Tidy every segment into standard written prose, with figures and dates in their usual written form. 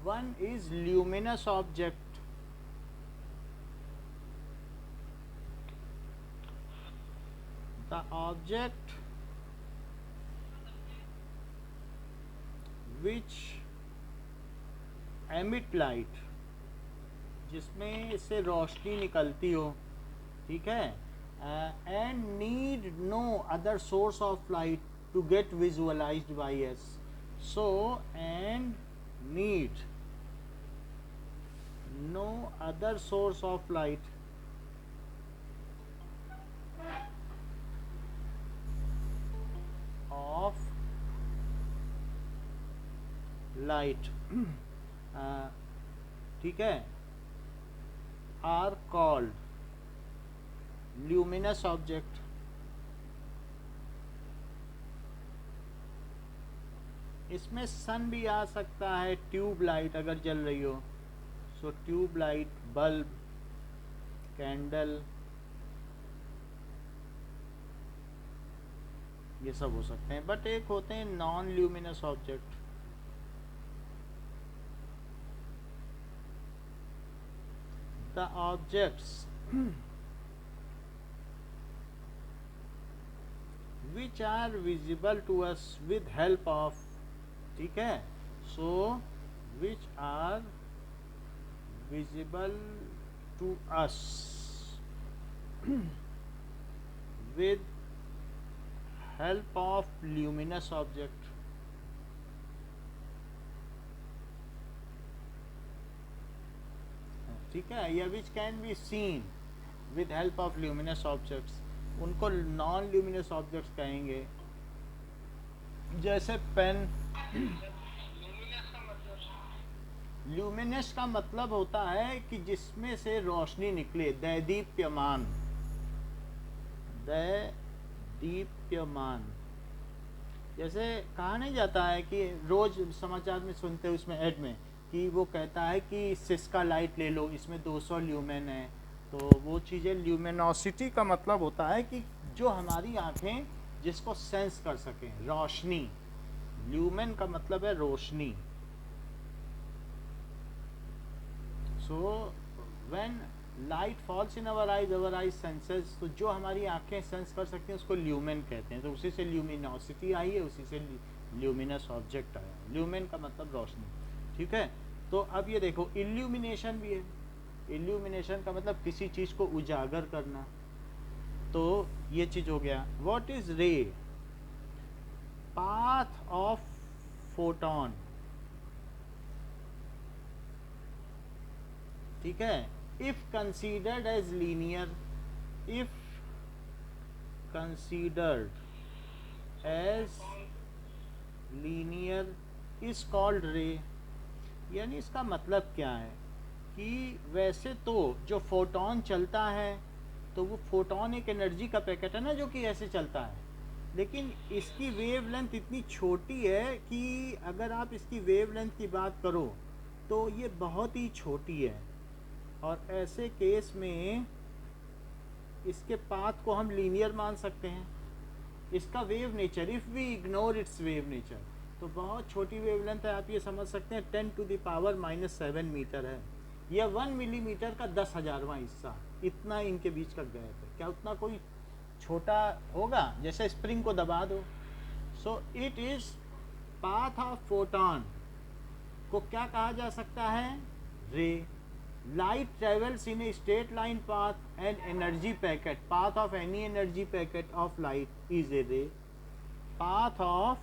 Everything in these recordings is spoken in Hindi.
One is luminous object. The object which emit light, जिसमें से रोशनी निकलती हो, ठीक है, and need no other source of light to get visualized by us. So and need no other source of light of light ठीक है, are called luminous object. इसमें सन भी आ सकता है, ट्यूब लाइट अगर जल रही हो, सो ट्यूब लाइट, बल्ब, कैंडल, ये सब हो सकते हैं. बट एक होते हैं non luminous object. The objects which are visible to us with help of, ठीक है, so which are visible to us with help of luminous object. ठीक है, या which can be seen with help of luminous objects, उनको नॉन ल्यूमिनस ऑब्जेक्ट्स कहेंगे. जैसे पेन. ल्यूमिनस का मतलब होता है कि जिसमें से रोशनी निकले, दैदीप्यमान. दैदीप्यमान, जैसे कहा नहीं जाता है कि रोज समाचार में सुनते हैं उसमें ऐड में कि वो कहता है कि सिस्का लाइट ले लो, इसमें 200 ल्यूमेन है. तो वो चीज़ें, ल्यूमिनोसिटी का मतलब होता है कि जो हमारी आंखें जिसको सेंस कर सकें, रोशनी. ल्यूमेन का मतलब है रोशनी. So when light falls in our eyes senses, तो जो हमारी आंखें सेंस कर सकती हैं उसको ल्यूमेन कहते हैं. तो उसी से ल्यूमिनोसिटी आई है, उसी से ल्यूमिनस ऑब्जेक्ट आया. ल्यूमेन का मतलब रोशनी. ठीक है, तो अब ये देखो, इल्यूमिनेशन भी है. इल्यूमिनेशन का मतलब किसी चीज़ को उजागर करना. तो ये चीज़ हो गया. What is ray? Path of photon. ठीक है, if considered as linear, if considered as linear is called ray. यानी इसका मतलब क्या है कि वैसे तो जो फोटोन चलता है, तो वो फोटोन एक एनर्जी का पैकेट है ना, जो कि ऐसे चलता है. लेकिन इसकी वेवलेंथ इतनी छोटी है कि अगर आप इसकी वेवलेंथ की बात करो तो ये बहुत ही छोटी है. और ऐसे केस में इसके पाथ को हम लीनियर मान सकते हैं. इसका wave nature, if we ignore its wave nature, तो बहुत छोटी वेवलेंथ है. आप ये समझ सकते हैं 10⁻⁻7 मीटर है, या 1 मिलीमीटर का 10,000वां हिस्सा. इतना इनके बीच का गैप है. क्या उतना कोई छोटा होगा? जैसे स्प्रिंग को दबा दो. So it is path of photon को क्या कहा जा सकता है? Ray. Light travels in a straight line path and energy packet. Path of any energy packet of light is a ray. Path of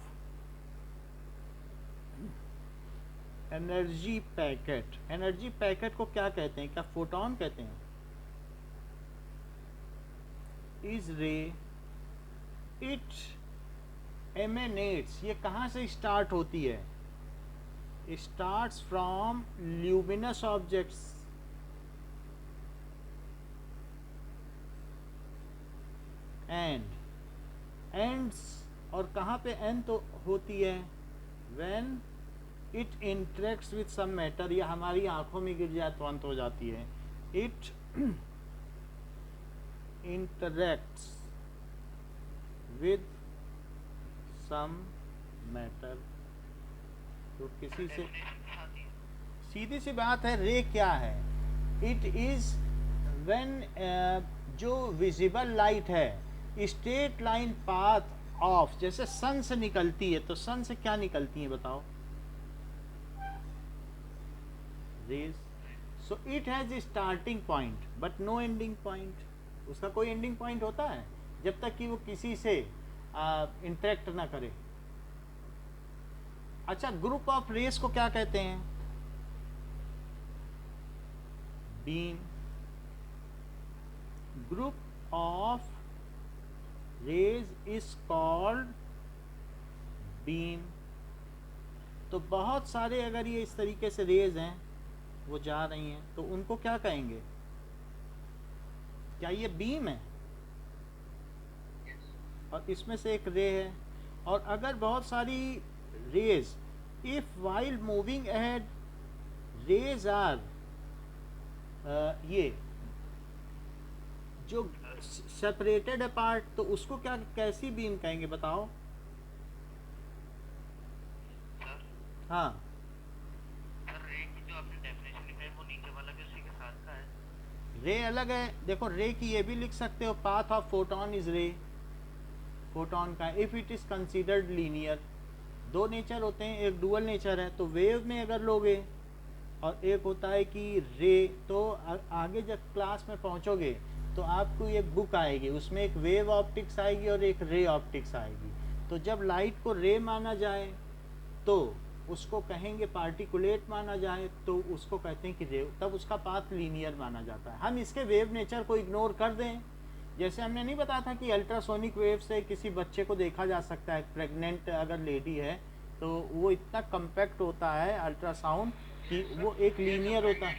energy packet. Energy packet को क्या कहते हैं? क्या फोटोन कहते हैं? Is ray. It emanates. ये कहाँ से स्टार्ट होती है? Starts from luminous objects and ends. और कहाँ पे एंड तो होती है? When it interacts with some matter. या हमारी आंखों में गिर जाए तो अंत हो जाती है. It interacts with some matter. तो किसी से सीधी सी बात है, रे क्या है? इट इज व्हेन जो विजिबल लाइट है स्ट्रेट लाइन पाथ ऑफ, जैसे सन से निकलती है, तो सन से क्या निकलती है बताओ? Rays. So it has starting point but no ending point. उसका कोई एंडिंग पॉइंट होता है जब तक कि वो किसी से इंटरेक्ट ना करे। अच्छा, ग्रुप ऑफ रेस को क्या कहते हैं? Beam. Group of rays is called beam. तो बहुत सारे अगर ये इस तरीके से रेज हैं, वो जा रही हैं, तो उनको क्या कहेंगे? क्या ये बीम है? और इसमें से एक रे है। और अगर बहुत सारी rays, if while moving ahead rays are ये जो सेपरेटेड अपार्ट, तो उसको क्या, कैसी बीम कहेंगे बताओ? हाँ, रे की जो आपने डेफिनेशन लिखा है वो नीचे वाला भी उसी के साथ का है। रे अलग है। देखो, रे की ये भी लिख सकते हो, पाथ ऑफ फोटोन इज रे। फोटोन का if it is considered linear, दो नेचर होते हैं, एक डुअल नेचर है, तो वेव में अगर लोगे, और एक होता है कि रे। तो आगे जब क्लास में पहुंचोगे तो आपको एक बुक आएगी, उसमें एक वेव ऑप्टिक्स आएगी और एक रे ऑप्टिक्स आएगी। तो जब लाइट को रे माना जाए तो उसको कहेंगे, पार्टिकुलेट माना जाए तो उसको कहते हैं कि रे, तब उसका पाथ लीनियर माना जाता है। हम इसके वेव नेचर को इग्नोर कर दें, जैसे हमने नहीं बताया था कि अल्ट्रासोनिक वेव से किसी बच्चे को देखा जा सकता है, प्रेग्नेंट अगर लेडी है तो वो इतना कम्पैक्ट होता है अल्ट्रासाउंड कि वो एक लीनियर होता है।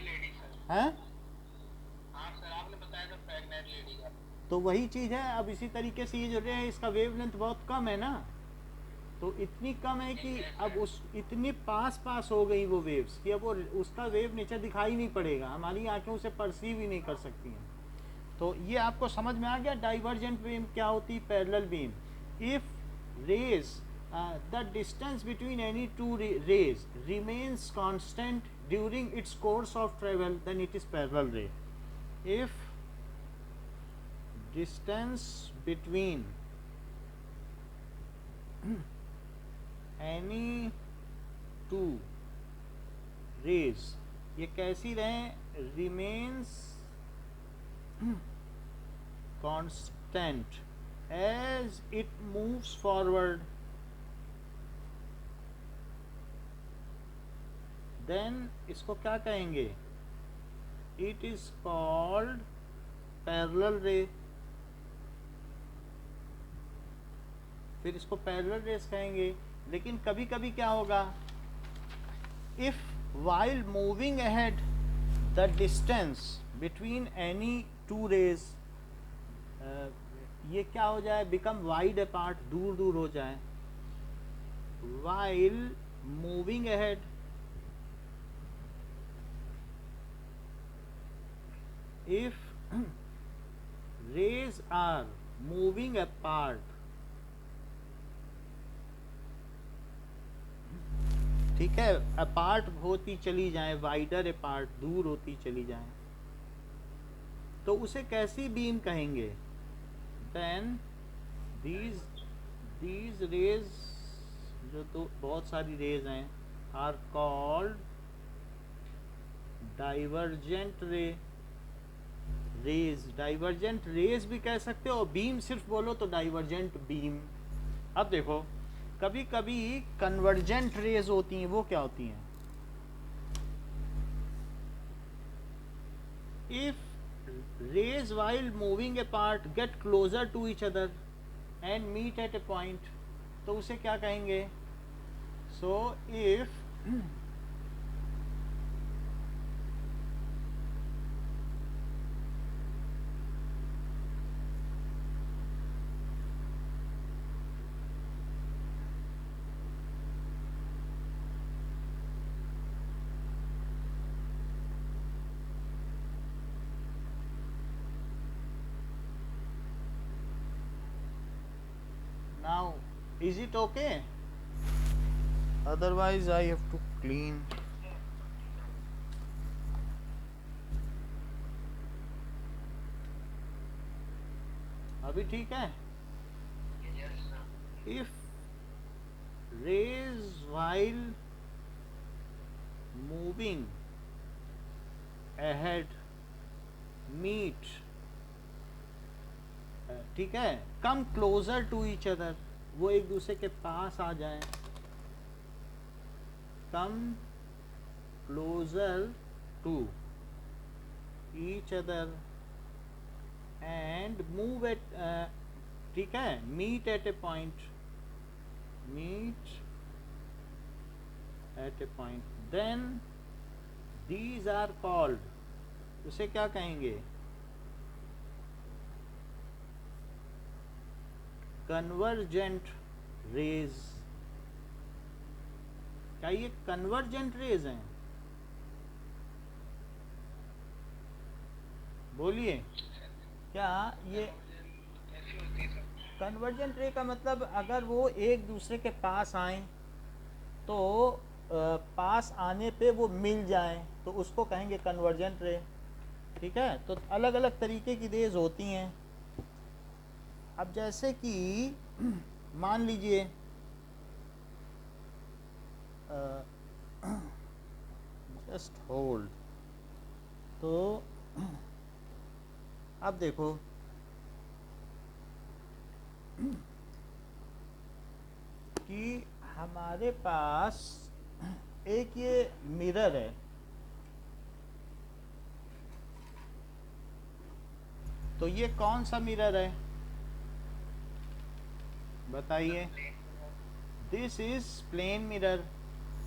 हाँ सर, आपने बताया था प्रेग्नेंट लेडी का। तो वही चीज़ है। अब इसी तरीके से ये जो रे है, इसका वेवलेंथ बहुत कम है ना, तो इतनी कम है कि अब उस इतनी पास पास हो गई वो वेव्स कि अब वो उसका वेव नेचर दिखाई नहीं पड़ेगा, हमारी आंखें उसे परसीव ही नहीं कर सकती हैं। तो ये आपको समझ में आ गया डाइवर्जेंट बीम क्या होती है, parallel beam. If rays the distance between any two rays remains constant during its course of travel, then it is parallel ray. If distance between any two rays, ये कैसी रहें, remains constant as it moves forward, then इसको क्या कहेंगे? इट इज कॉल्ड पैरेलल रे। फिर इसको पैरेलल रेस कहेंगे। लेकिन कभी कभी क्या होगा, if while moving ahead the distance between any two rays, ये क्या हो जाए, बिकम वाइड अपार्ट, दूर दूर हो जाए। While moving ahead, if rays are moving apart, ठीक है, अपार्ट होती चली जाए, वाइडर अपार्ट, दूर होती चली जाए, तो उसे कैसी बीम कहेंगे? देन दीज रेज, जो तो बहुत सारी रेज हैं, आर कॉल्ड डाइवर्जेंट रे। रेज, डाइवर्जेंट रेज भी कह सकते हो, बीम सिर्फ बोलो तो डाइवर्जेंट बीम। अब देखो, कभी कभी कन्वर्जेंट रेज होती हैं, वो क्या होती हैं? If rays while moving apart get closer to each other and meet at a point, तो उसे क्या कहेंगे? So if now is it okay? Otherwise I have to clean. अभी ठीक है? Yes, sir. If rays while moving ahead meet, ठीक है, come closer to each other, वो एक दूसरे के पास आ जाएं, come closer to each other and move at, ठीक है, meet at a point, meet at a point, then these are called, उसे क्या कहेंगे? Convergent rays. क्या ये कन्वर्जेंट रेज हैं? बोलिए, क्या ये ऐसी होती है सर। कन्वर्जेंट रे का मतलब अगर वो एक दूसरे के पास आए तो पास आने पे वो मिल जाए तो उसको कहेंगे कन्वर्जेंट रे। ठीक है, तो अलग अलग तरीके की रेज होती हैं। अब जैसे कि मान लीजिए जस्ट होल्ड, तो अब देखो कि हमारे पास एक ये मिरर है, तो ये कौन सा मिरर है बताइए? This is plane mirror.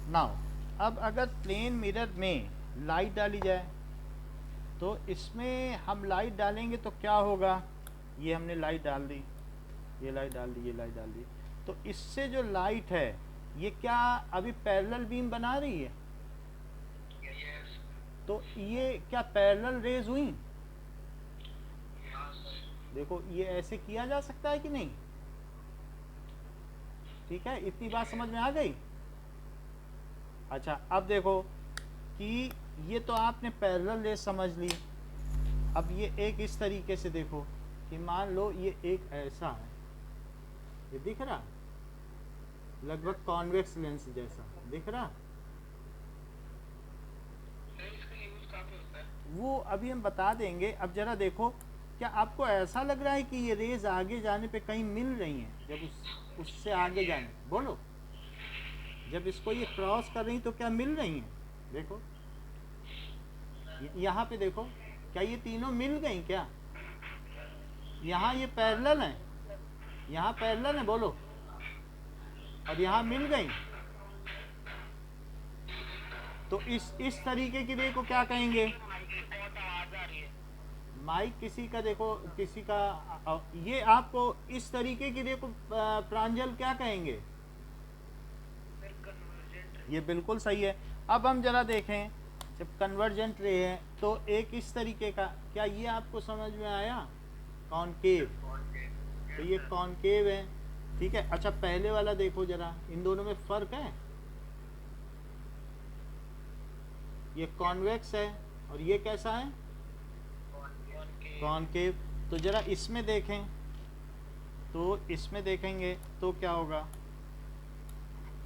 Now अब अगर प्लेन मिरर में लाइट डाली जाए तो इसमें हम लाइट डालेंगे तो क्या होगा? ये हमने लाइट डाल दी, ये लाइट डाल दी, ये लाइट डाल दी, तो इससे जो लाइट है ये क्या अभी पैरेलल बीम बना रही है? Yes. तो ये क्या पैरेलल रेज हुई? Yes. देखो ये ऐसे किया जा सकता है कि नहीं? ठीक है, इतनी बात समझ में आ गई? अच्छा, अब देखो कि ये तो आपने पैरेलल रेज समझ ली। अब ये एक इस तरीके से देखो कि मान लो ये एक ऐसा है, ये दिख रहा लगभग कॉन्वेक्स लेंस जैसा दिख रहा। सर इसका यूज कहाँ पे होता है? वो अभी हम बता देंगे। अब जरा देखो, क्या आपको ऐसा लग रहा है कि ये रेज आगे जाने पे कहीं मिल रही हैं? जब उससे आगे जाने, बोलो, जब इसको ये क्रॉस कर रही तो क्या मिल रही हैं? देखो यहाँ पे देखो, क्या ये तीनों मिल गई क्या? यहाँ ये पैरेलल है, यहाँ पैरेलल है, बोलो, और यहाँ मिल गई। तो इस तरीके की रे को क्या कहेंगे? बहुत आवाज आ रही है। माइक किसी का देखो, किसी का ये आपको इस तरीके की रे को प्रांजल क्या कहेंगे? Sir convergent. ये बिल्कुल सही है। अब हम जरा देखें, जब कन्वर्जेंट रे है तो एक इस तरीके का, क्या ये आपको समझ में आया? कॉनकेव, तो ये कॉनकेव है। ठीक है, अच्छा पहले वाला देखो जरा, इन दोनों में फर्क है? ये कॉन्वेक्स है और ये कैसा है? कॉनकेव। तो जरा इसमें देखें, तो इसमें देखेंगे तो क्या होगा?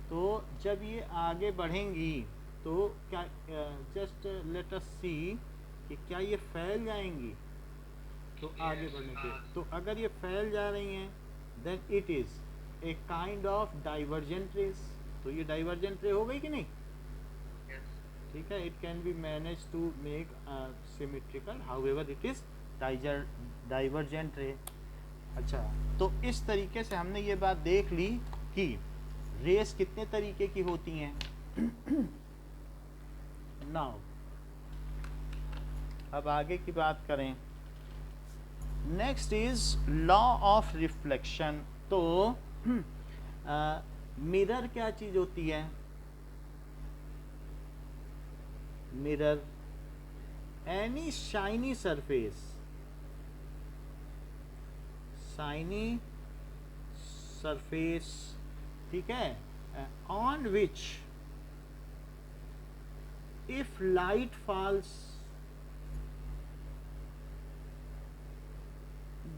तो जब ये आगे बढ़ेंगी तो क्या, जस्ट लेट अस सी कि क्या ये फैल जाएंगी तो आगे बढ़ने पे? तो अगर ये फैल जा रही हैं then it is a kind of divergent rays. तो ये डाइवर्जेंट रे हो गई कि नहीं? ठीक है, it can be manage to make symmetrical, however it is divergent ray. अच्छा, तो इस तरीके से हमने ये बात देख ली कि रेस कितने तरीके की होती हैं। नाउ अब आगे की बात करें। Next is law of reflection. तो मिरर क्या चीज होती है? Mirror any shiny surface, shiny surface, ठीक है, on which if light falls,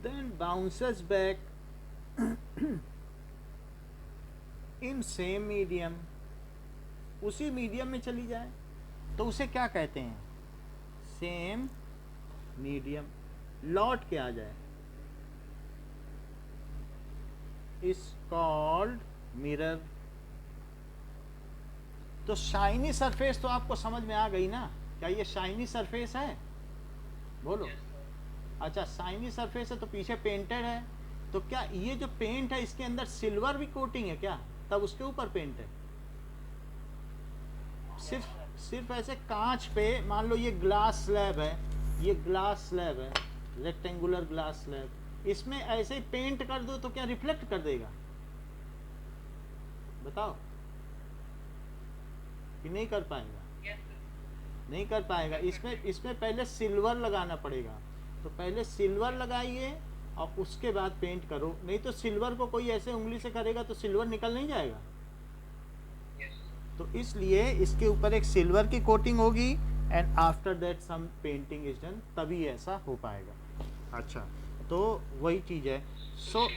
then bounces back in same medium, उसी मीडियम में चली जाए तो उसे क्या कहते हैं? Same medium. लौट के आ जाए इज कॉल्ड मिरर। तो शाइनी सरफेस तो आपको समझ में आ गई ना? क्या ये शाइनी सरफेस है? बोलो। अच्छा, शाइनी सरफेस है तो पीछे पेंटेड है, तो क्या ये जो पेंट है इसके अंदर सिल्वर भी कोटिंग है क्या? तब उसके ऊपर पेंट है। सिर्फ ऐसे कांच पे, मान लो ये ग्लास स्लैब है, ये ग्लास स्लैब है, रेक्टेंगुलर ग्लास स्लैब, इसमें ऐसे ही पेंट कर दो तो क्या रिफ्लेक्ट कर देगा? बताओ कि नहीं कर पाएगा? नहीं कर पाएगा। इसमें पहले सिल्वर लगाना पड़ेगा। तो पहले सिल्वर लगाइए और उसके बाद पेंट करो, नहीं तो सिल्वर को कोई ऐसे उंगली से करेगा तो सिल्वर निकल नहीं जाएगा। तो इसलिए इसके ऊपर एक सिल्वर की कोटिंग होगी and after that some painting is done, तभी ऐसा हो पाएगा। अच्छा, तो वही चीज़ है। सो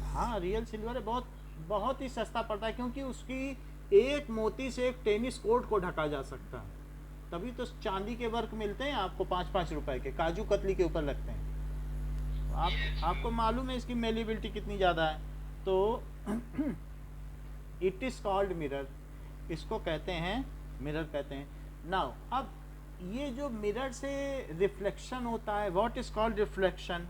हाँ, रियल सिल्वर है, बहुत बहुत ही सस्ता पड़ता है, क्योंकि उसकी एक मोती से एक टेनिस कोर्ट को ढका जा सकता है। तभी तो चांदी के वर्क मिलते हैं आपको 5-5 रुपए के, काजू कतली के ऊपर लगते हैं। आपको मालूम है इसकी मेलेबिलिटी कितनी ज़्यादा है। तो इट इज़ कॉल्ड मिरर, इसको कहते हैं मिरर कहते हैं। नाउ अब ये जो मिरर से रिफ्लेक्शन होता है, what is called reflection?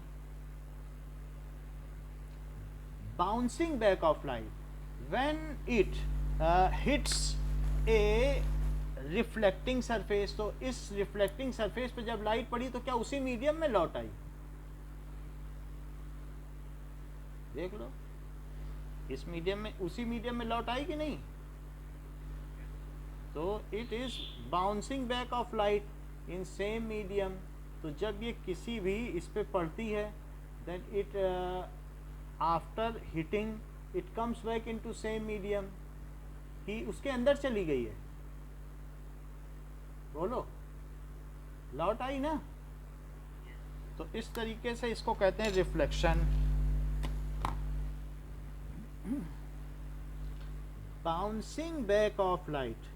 Bouncing back of light when it hits A reflecting surface. तो इस रिफ्लेक्टिंग सरफेस पे जब लाइट पड़ी तो क्या उसी मीडियम में लौट आई? देख लो, इस मीडियम में, उसी मीडियम में लौट आई कि नहीं? तो it is bouncing back of light in same medium. तो जब ये किसी भी इस पे पड़ती है, then it after hitting it comes back into same medium, कि उसके अंदर चली गई है। बोलो, लौट आई ना? तो इस तरीके से इसको कहते हैं reflection. Bouncing back of light,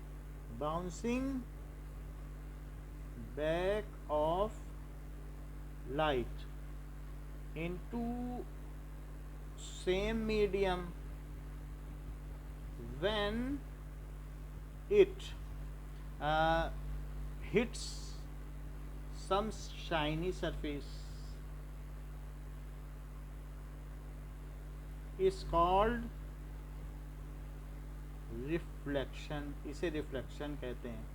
bouncing back of light into same medium when it hits some shiny surface is called reflection. इसे रिफ्लेक्शन कहते हैं।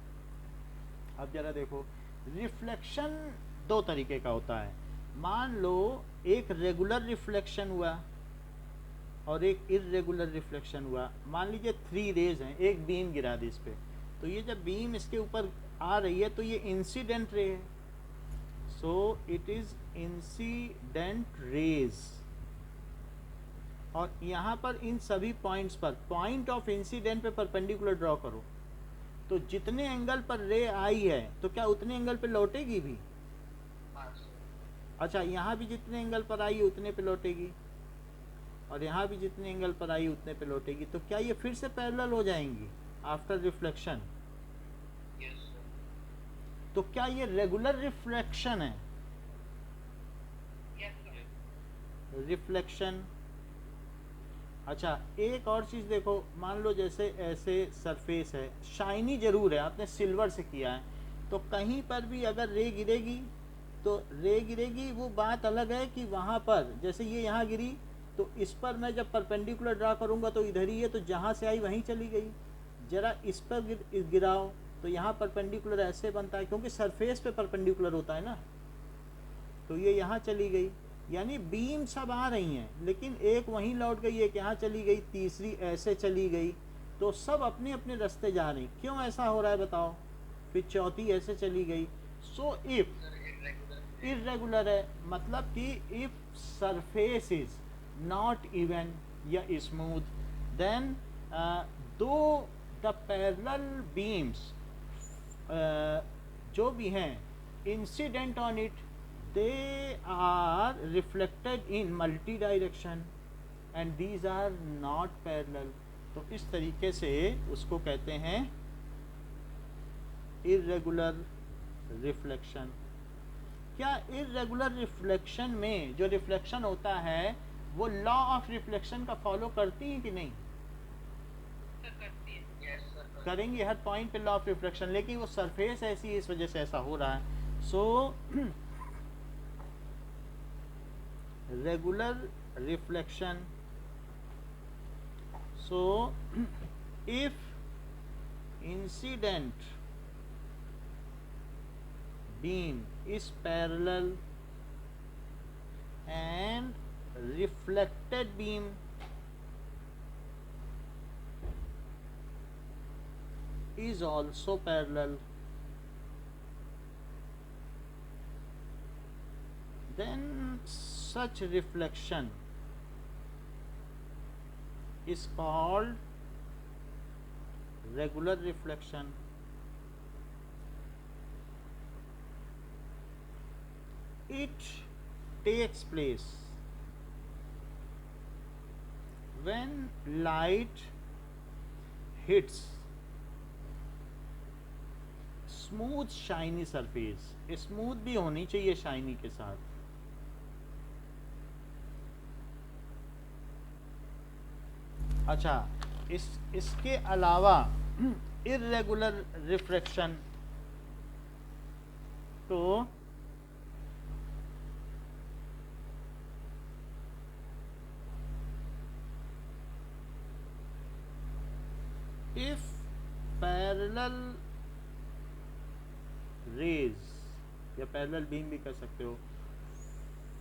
अब जरा देखो, रिफ्लेक्शन दो तरीके का होता है। मान लो एक रेगुलर रिफ्लेक्शन हुआ और एक इर्रेगुलर रिफ्लेक्शन हुआ। मान लीजिए 3 रेज हैं, एक बीम गिरा दी इस पे, तो ये जब बीम इसके ऊपर आ रही है तो ये इंसिडेंट रे है, सो इट इज इंसिडेंट रेज। और यहाँ पर इन सभी पॉइंट्स पर पॉइंट ऑफ इंसिडेंट पे परपेंडिकुलर ड्रॉ करो, तो जितने एंगल पर रे आई है तो क्या उतने एंगल पे लौटेगी भी? अच्छा, यहाँ भी जितने एंगल पर आई है उतने पे लौटेगी, और यहाँ भी जितने एंगल पर आई उतने पे लौटेगी। तो क्या ये फिर से पैरेलल हो जाएंगी आफ्टर रिफ्लेक्शन? तो क्या ये रेगुलर रिफ्लेक्शन है? रिफ्लेक्शन। अच्छा, एक और चीज़ देखो, मान लो जैसे ऐसे सरफेस है, शाइनी जरूर है, आपने सिल्वर से किया है, तो कहीं पर भी अगर रे गिरेगी तो रे गिरेगी, वो बात अलग है कि वहाँ पर जैसे ये यहाँ गिरी तो इस पर मैं जब परपेंडिकुलर ड्रा करूँगा तो इधर ही है, तो जहाँ से आई वहीं चली गई। जरा इस पर गिराओ तो यहाँ परपेंडिकुलर ऐसे बनता है, क्योंकि सरफेस पे परपेंडिकुलर होता है ना, तो ये यहाँ चली गई। यानी बीम सब आ रही हैं, लेकिन एक वहीं लौट गई, एक यहाँ चली गई, तीसरी ऐसे चली गई, तो सब अपने अपने रास्ते जा रही। क्यों ऐसा हो रहा है बताओ? फिर चौथी ऐसे चली गई। सो इफ इर्रेगुलर है, मतलब कि if surface is not even या स्मूथ, देन दो द पैरेलल बीम्स जो भी हैं incident on it, they are reflected in multi direction and these are not parallel. तो इस तरीके से उसको कहते हैं irregular reflection. क्या irregular reflection में जो रिफ्लेक्शन होता है वो लॉ ऑफ रिफ्लेक्शन का फॉलो करती है कि नहीं? करती है। Yes sir. करेंगे हर पॉइंट पे लॉ ऑफ रिफ्लेक्शन, लेकिन वो सरफेस ऐसी है इस वजह से ऐसा हो रहा है. सो regular reflection. So if incident beam is parallel and reflected beam is also parallel, then such reflection is called regular reflection. It takes place when light hits smooth shiny surface. Smooth भी होनी चाहिए शाइनी के साथ. अच्छा, इसके अलावा इर्रेगुलर रिफ्रैक्शन तो इफ पैरेलल रेज या पैरेलल बीम भी कर सकते हो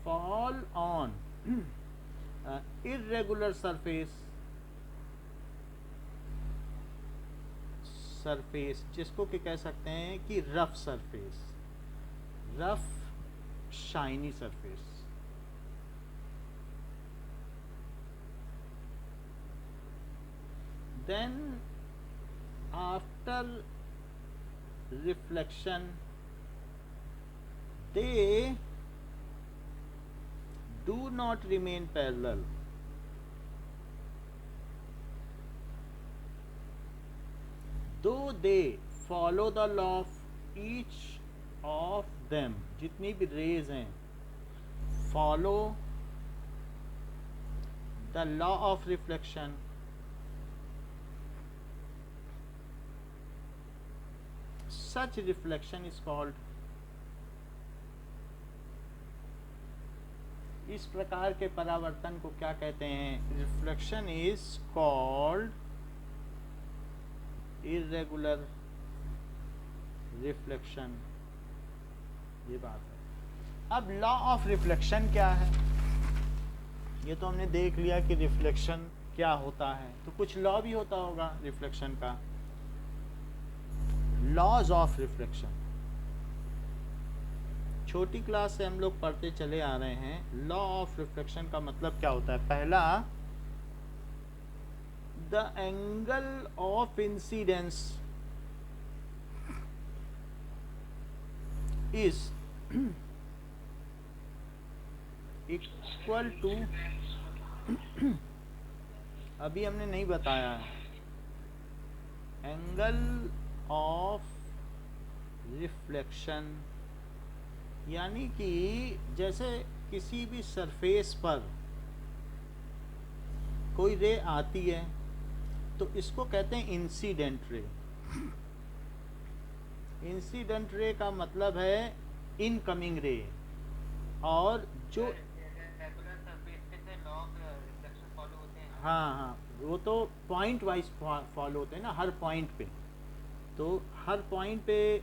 फॉल ऑन इर्रेगुलर सरफेस जिसको कि कह सकते हैं कि rough surface, rough shiny surface. Then after reflection they do not remain parallel. Though they follow the law of each of them, जितनी भी रेज हैं follow the law of reflection. Such reflection is called. इस प्रकार के परावर्तन को क्या कहते हैं? Reflection is called irregular reflection. ये बात है. अब लॉ ऑफ रिफ्लेक्शन क्या है? ये तो हमने देख लिया कि रिफ्लेक्शन क्या होता है. तो कुछ लॉ भी होता होगा रिफ्लेक्शन का. लॉज ऑफ रिफ्लेक्शन छोटी क्लास से हम लोग पढ़ते चले आ रहे हैं. लॉ ऑफ रिफ्लेक्शन का मतलब क्या होता है? पहला, the angle of incidence is equal to, अभी हमने नहीं बताया है, एंगल ऑफ रिफ्लेक्शन, यानी कि जैसे किसी भी सरफेस पर कोई रे आती है तो इसको कहते हैं इंसिडेंट रे. इंसिडेंट रे का मतलब है इनकमिंग रे, और जो रेगुलर सरफेस पे से लॉन्ग रिफ्लेक्शन फॉलो होते हैं. हाँ, वो तो पॉइंट वाइज फॉलो होते हैं ना, हर पॉइंट पे. तो हर पॉइंट पे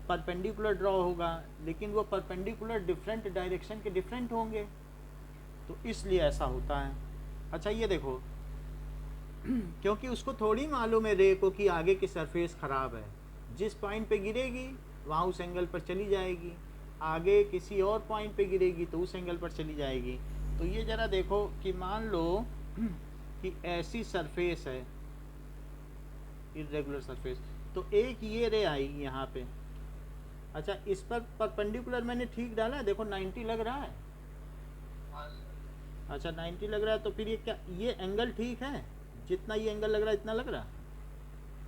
परपेंडिकुलर ड्रॉ होगा, लेकिन वो परपेंडिकुलर डिफरेंट डायरेक्शन के डिफरेंट होंगे, तो इसलिए ऐसा होता है. अच्छा, ये देखो, क्योंकि उसको थोड़ी मालूम है रे को कि आगे की सरफेस ख़राब है. जिस पॉइंट पे गिरेगी वहाँ उस एंगल पर चली जाएगी, आगे किसी और पॉइंट पे गिरेगी तो उस एंगल पर चली जाएगी. तो ये ज़रा देखो कि मान लो कि ऐसी सरफेस है, इर्रेगुलर सरफेस, तो एक ये रे आई यहाँ पे, अच्छा, इस पर परपेंडिकुलर मैंने ठीक डाला है, देखो 90 लग रहा है। हाँ सर। अच्छा 90 लग रहा है, तो फिर ये क्या, ये एंगल ठीक है, जितना ये एंगल लग रहा है इतना लग रहा है।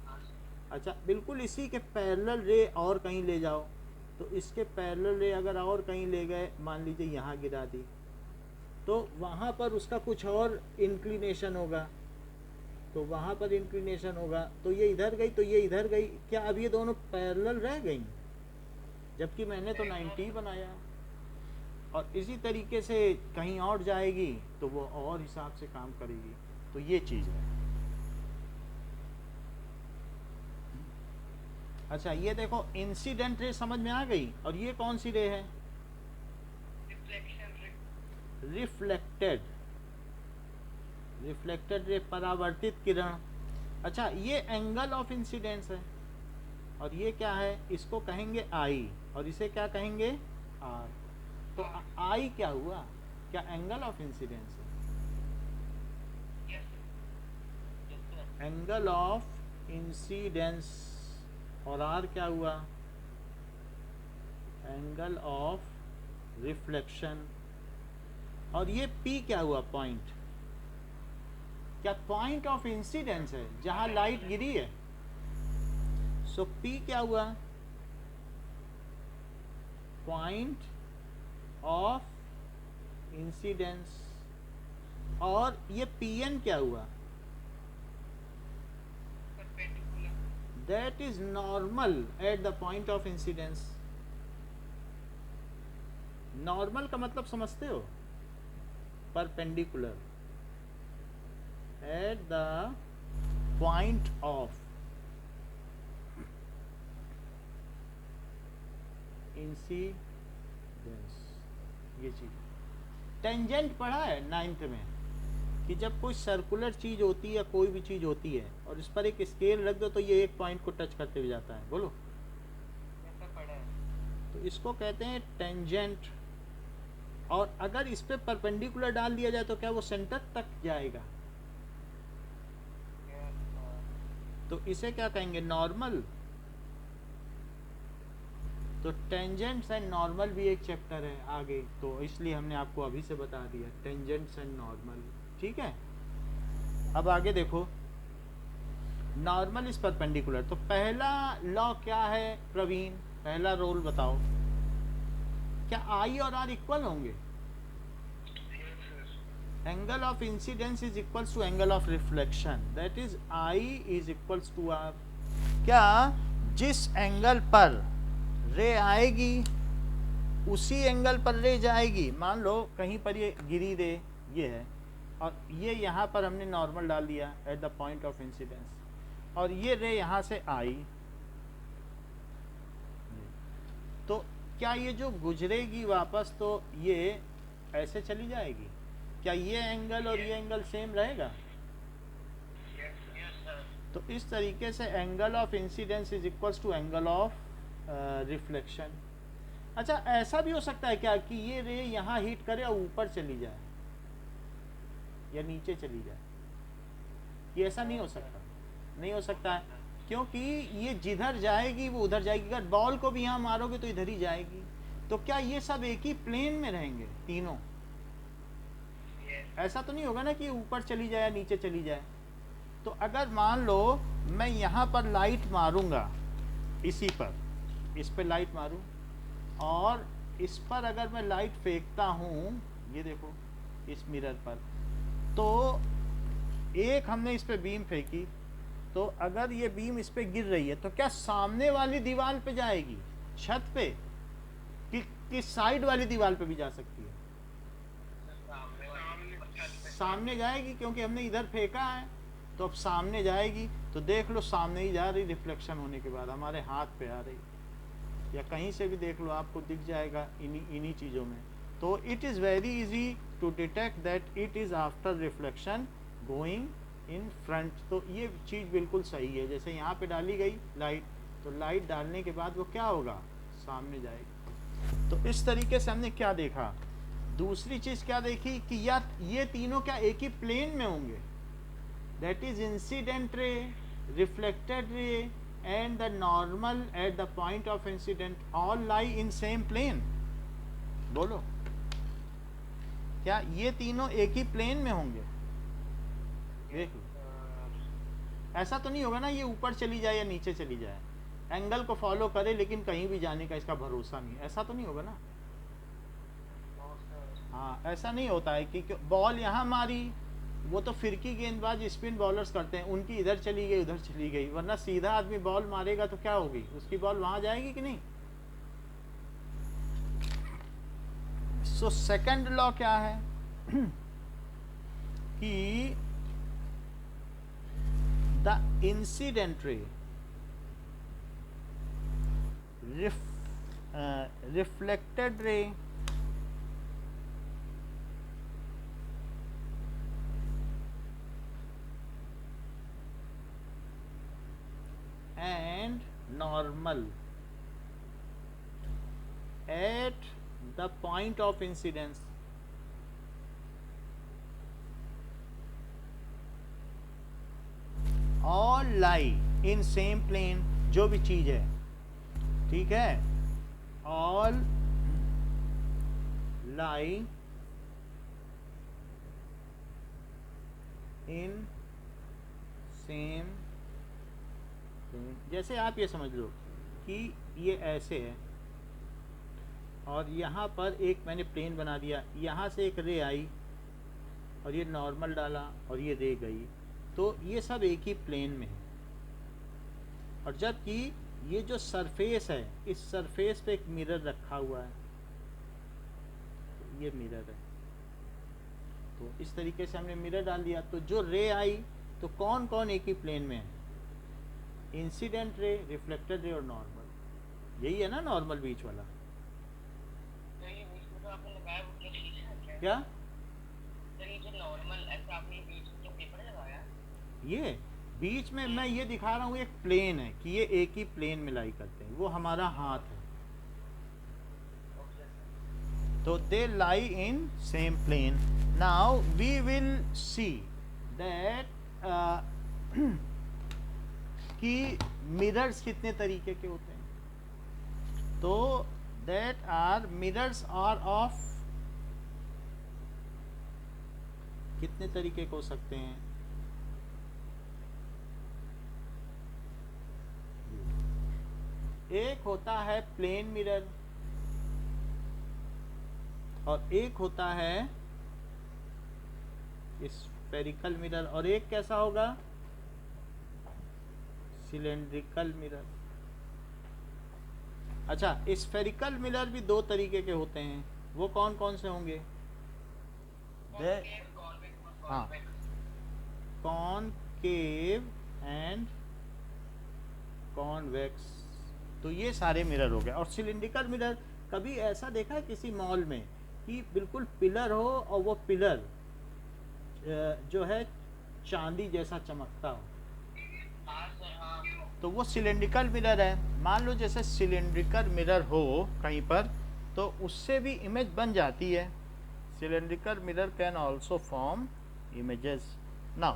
हाँ सर। अच्छा, बिल्कुल इसी के पैरेलल रे और कहीं ले जाओ, तो इसके पैरेलल रे अगर और कहीं ले गए, मान लीजिए यहाँ गिरा दी, तो वहाँ पर उसका कुछ और इंक्लिनेशन होगा, तो वहाँ पर इंक्लिनेशन होगा, तो ये इधर गई तो ये इधर गई, क्या अब ये दोनों पैरेलल रह गई, जबकि मैंने तो 90 बनाया। और इसी तरीके से कहीं और जाएगी तो वो और हिसाब से काम करेगी, तो ये चीज़ है। अच्छा ये देखो इंसिडेंट रे समझ में आ गई, और ये कौन सी रे है, रिफ्लेक्शन रे। रिफ्लेक्टेड, रिफ्लेक्टेड रे, परावर्तित किरण। अच्छा ये एंगल ऑफ इंसिडेंस है, और ये क्या है, इसको कहेंगे आई, और इसे क्या कहेंगे आर। तो आई क्या हुआ, क्या एंगल ऑफ इंसिडेंस है, yes sir. Angle of incidence, और आर क्या हुआ, एंगल ऑफ रिफ्लेक्शन। और ये पी क्या हुआ, पॉइंट, क्या पॉइंट ऑफ इंसिडेंस है जहां लाइट गिरी है। सो पी क्या हुआ, पॉइंट ऑफ इंसिडेंस। और ये पीएन क्या हुआ, perpendicular. That is normal at the point of incidence. Normal का मतलब समझते हो, perpendicular at the point of incidence, ये चीज। टेंजेंट पढ़ा है 9th में, कि जब कोई सर्कुलर चीज होती है या कोई भी चीज होती है और इस पर एक स्केल रख दो तो ये एक पॉइंट को टच करते हुए जाता है, बोलो। ऐसा पढ़ा है। तो इसको कहते हैं टेंजेंट। और अगर इस पे परपेंडिकुलर डाल दिया जाए तो क्या वो सेंटर तक जाएगा, यस सर। तो इसे क्या कहेंगे, नॉर्मल। तो टेंजेंट्स एंड नॉर्मल भी एक चैप्टर है आगे, तो इसलिए हमने आपको अभी से बता दिया, टेंजेंट्स एंड नॉर्मल, ठीक है। अब आगे देखो, नॉर्मल इज परपेंडिकुलर। तो पहला लॉ क्या है प्रवीण, पहला रूल बताओ, क्या आई और आर इक्वल होंगे, yes sir. Angle of incidence is equals to angle of reflection, that is I is equals to R. क्या जिस एंगल पर रे आएगी उसी एंगल पर रे जाएगी। मान लो कहीं पर ये गिरी रे, ये है, और ये यहाँ पर हमने नॉर्मल डाल दिया at the point of incidence, और ये रे यहाँ से आई, तो क्या ये जो गुजरेगी वापस तो ये ऐसे चली जाएगी, क्या ये एंगल और ये एंगल सेम रहेगा। Yes sir. तो इस तरीके से angle of incidence is equals to angle of reflection. अच्छा ऐसा भी हो सकता है क्या कि ये रे यहाँ हिट करे और ऊपर चली जाए या नीचे चली जाए, ये ऐसा नहीं हो सकता, नहीं हो सकता है, क्योंकि ये जिधर जाएगी वो उधर जाएगी। अगर बॉल को भी यहाँ मारोगे तो इधर ही जाएगी, तो क्या ये सब एक ही प्लेन में रहेंगे तीनों, यस। ऐसा तो नहीं होगा ना कि ऊपर चली जाए या नीचे चली जाए। तो अगर मान लो मैं यहाँ पर लाइट मारूंगा, इसी पर, इस पर लाइट मारूं, और इस पर अगर मैं लाइट फेंकता हूँ, ये देखो इस मिरर पर, तो एक हमने इस पे बीम फेंकी, तो अगर ये बीम इस पे गिर रही है तो क्या सामने वाली दीवार पे जाएगी, छत पे, कि साइड वाली दीवार पे भी जा सकती है, सामने जाएगी, क्योंकि हमने इधर फेंका है तो अब सामने जाएगी। तो देख लो सामने ही जा रही, रिफ्लेक्शन होने के बाद हमारे हाथ पे आ रही, या कहीं से भी देख लो आपको दिख जाएगा इन्हीं चीज़ों में। तो it is very easy to detect that it is after reflection going in front. तो ये चीज़ बिल्कुल सही है, जैसे यहाँ पे डाली गई लाइट, तो लाइट डालने के बाद वो क्या होगा, सामने जाएगी। तो इस तरीके से हमने क्या देखा, दूसरी चीज़ क्या देखी कि यार ये तीनों क्या एक ही प्लेन में होंगे, that is incident ray, reflected ray and the normal at the point of incident all lie in same plane? बोलो, क्या ये तीनों एक ही प्लेन में होंगे? देख लो, ऐसा तो नहीं होगा ना ये ऊपर चली जाए या नीचे चली जाए, एंगल को फॉलो करे लेकिन कहीं भी जाने का इसका भरोसा नहीं, ऐसा तो नहीं होगा ना? हाँ, ऐसा नहीं होता है कि बॉल यहाँ मारी, वो तो फिरकी गेंदबाज स्पिन बॉलर्स करते हैं, उनकी इधर चली गई उधर चली गई, वरना सीधा आदमी बॉल मारेगा तो क्या होगी, उसकी बॉल वहां जाएगी कि नहीं? सो सेकंड लॉ क्या है कि the incident ray reflected ray and normal at the point of incidence all lie in same plane, जो भी चीज है, ठीक है, all lie in same, जैसे आप ये समझ लो कि ये ऐसे है और यहाँ पर एक मैंने प्लेन बना दिया, यहाँ से एक रे आई और ये नॉर्मल डाला और ये रे गई, तो ये सब एक ही प्लेन में है। और जबकि ये जो सरफेस है, इस सरफेस पे एक मिरर रखा हुआ है, ये मिरर है, तो इस तरीके से हमने मिरर डाल दिया, तो जो रे आई तो कौन कौन एक ही प्लेन में है? इंसिडेंट रे, रिफ्लेक्टेड रे और नॉर्मल। यही है ना नॉर्मल बीच वाला? क्या जो नॉर्मल ऐसा आपने बीच में जो पेपर लगाया, ये बीच में मैं ये दिखा रहा हूँ एक प्लेन है कि ये एक ही प्लेन में लाई करते हैं, वो हमारा हाथ है, तो they lie in same plane. Now we will see that कि मिरर्स कितने तरीके के होते हैं। तो that are mirrors are of कितने तरीके के हो सकते हैं? एक होता है प्लेन मिरर और एक होता है स्फेरिकल मिरर, और एक कैसा होगा? Cylindrical mirror. अच्छा, स्फेरिकल मिरर भी दो तरीके के होते हैं, वो कौन कौन से होंगे? हाँ, कॉनकेव एंड कॉन्वेक्स, तो ये सारे मिरर हो गए। और सिलिंड्रिकल मिरर, कभी ऐसा देखा है किसी मॉल में कि बिल्कुल पिलर हो और वो पिलर जो है चांदी जैसा चमकता हो, तो वो सिलिंड्रिकल मिरर है। मान लो जैसे सिलिंड्रिकल मिरर हो कहीं पर, तो उससे भी इमेज बन जाती है। Cylindrical mirror can also form images. Now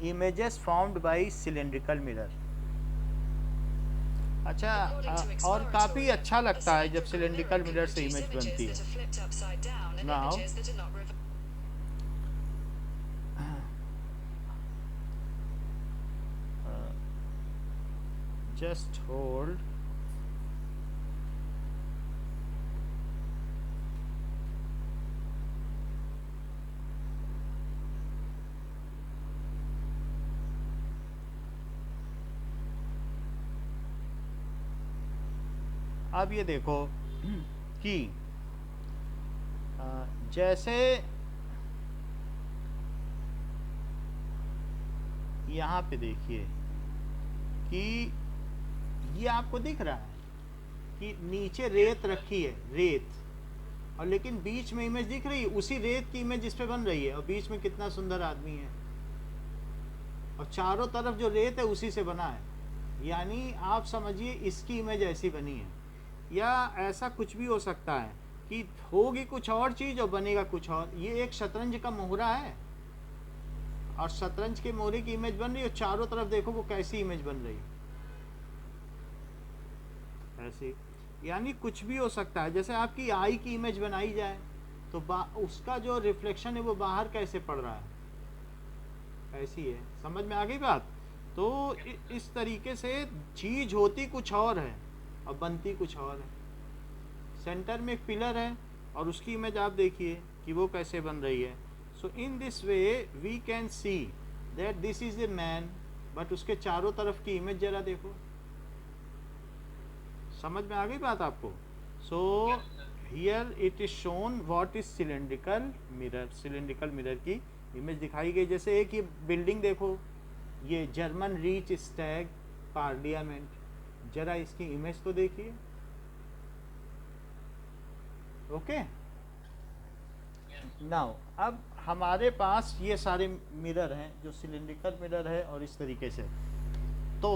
images formed by cylindrical mirror. अच्छा, और काफ़ी अच्छा लगता है जब सिलिंड्रिकल मिरर से इमेज बनती है। नाउ just hold, अब ये देखो कि जैसे यहाँ पे देखिए कि ये आपको दिख रहा है कि नीचे रेत रखी है, रेत, और लेकिन बीच में इमेज दिख रही है, उसी रेत की इमेज इस पे बन रही है, और बीच में कितना सुंदर आदमी है, और चारों तरफ जो रेत है उसी से बना है। यानी आप समझिए इसकी इमेज ऐसी बनी है। या ऐसा कुछ भी हो सकता है कि होगी कुछ और चीज़ और बनेगा कुछ और। ये एक शतरंज का मोहरा है, और शतरंज के मोरे की इमेज बन रही है, चारों तरफ देखो वो कैसी इमेज बन रही है, ऐसी। यानी कुछ भी हो सकता है, जैसे आपकी आई की इमेज बनाई जाए तो उसका जो रिफ्लेक्शन है वो बाहर कैसे पड़ रहा है, ऐसी है। समझ में आ गई बात? तो इस तरीके से चीज होती कुछ और है और बनती कुछ और है। सेंटर में एक पिलर है और उसकी इमेज आप देखिए कि वो कैसे बन रही है। So in this way we can see that this is a man, but उसके चारों तरफ की इमेज जरा देखो। समझ में आ गई बात आपको? So here it is shown what is cylindrical mirror. Cylindrical mirror की इमेज दिखाई गई। जैसे एक ये बिल्डिंग देखो, ये जर्मन रीच स्टैग पार्लियामेंट, जरा इसकी इमेज तो देखिए। ओके, नाउ अब हमारे पास ये सारे मिरर हैं जो सिलेंड्रिकल मिरर है और इस तरीके से। तो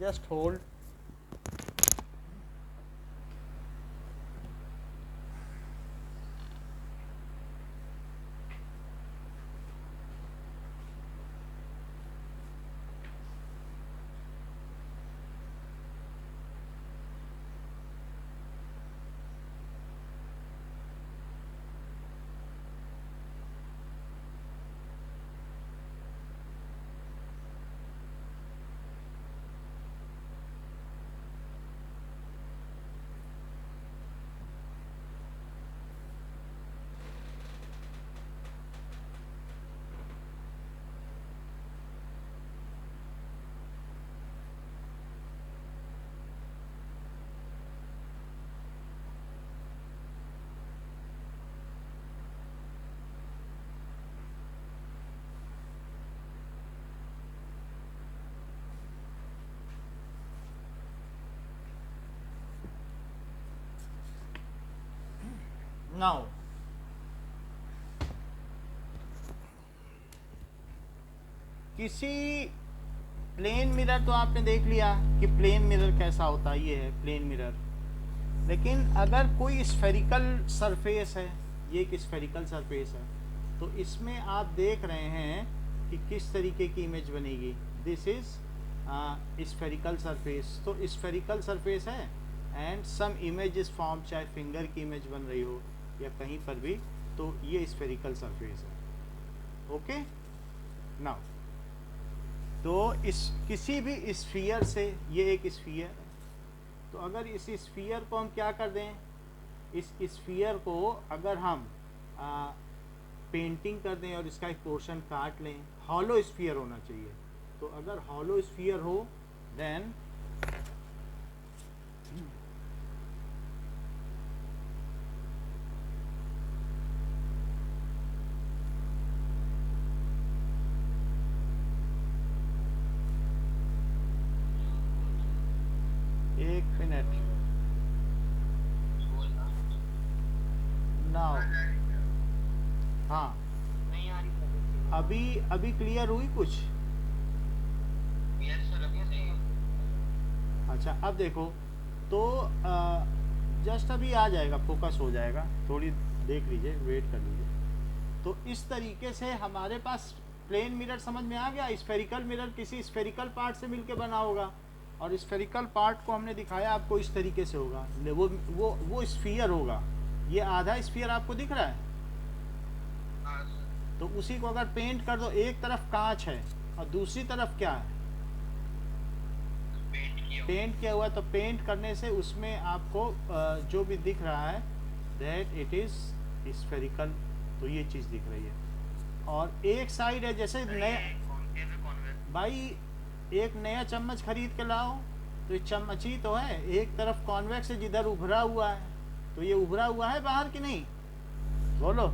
जस्ट होल्ड। नाउ किसी प्लेन मिरर तो आपने देख लिया कि प्लेन मिरर कैसा होता है, ये है प्लेन मिरर। लेकिन अगर कोई स्फेरिकल सरफेस है, ये एक स्फेरिकल सरफेस है, तो इसमें आप देख रहे हैं कि किस तरीके की इमेज बनेगी। This is spherical surface. तो स्फेरिकल सरफेस है and some image is form, चाहे फिंगर की इमेज बन रही हो या कहीं पर भी, तो ये स्फेरिकल सरफेस है। ओके, नाउ तो इस किसी भी स्फीयर से, ये एक स्फीयर है, तो अगर इस स्फीयर को हम क्या कर दें, इस स्फीयर को अगर हम पेंटिंग कर दें और इसका एक पोर्शन काट लें, हॉलो स्फीयर होना चाहिए। तो अगर हॉलो स्फीयर हो देन एक मिनट, नाउ हाँ नहीं आ रही अभी अभी क्लियर हुई कुछ? यस सर, अभी सही है। अच्छा अब देखो, तो जस्ट अभी आ जाएगा, फोकस हो जाएगा, थोड़ी देख लीजिए, वेट कर लीजिए। तो इस तरीके से हमारे पास प्लेन मिरर समझ में आ गया। स्फेरिकल मिरर किसी स्फेरिकल पार्ट से मिलके बना होगा और स्फेरिकल पार्ट को हमने दिखाया आपको इस तरीके से होगा, वो स्फीयर होगा। ये आधा स्फीयर आपको दिख रहा है, हाँ सर। तो उसी को अगर पेंट कर दो, एक तरफ कांच है और दूसरी तरफ क्या है, पेंट किया हुआ है, तो पेंट करने से उसमें आपको जो भी दिख रहा है दैट इट इज स्फेरिकल, तो ये चीज़ दिख रही है। और एक साइड है जैसे नया भाई, एक नया चम्मच खरीद के लाओ तो ये चम्मच ही तो है, एक तरफ कॉन्वेक्स है जिधर उभरा हुआ है, तो ये उभरा हुआ है बाहर कि नहीं, बोलो।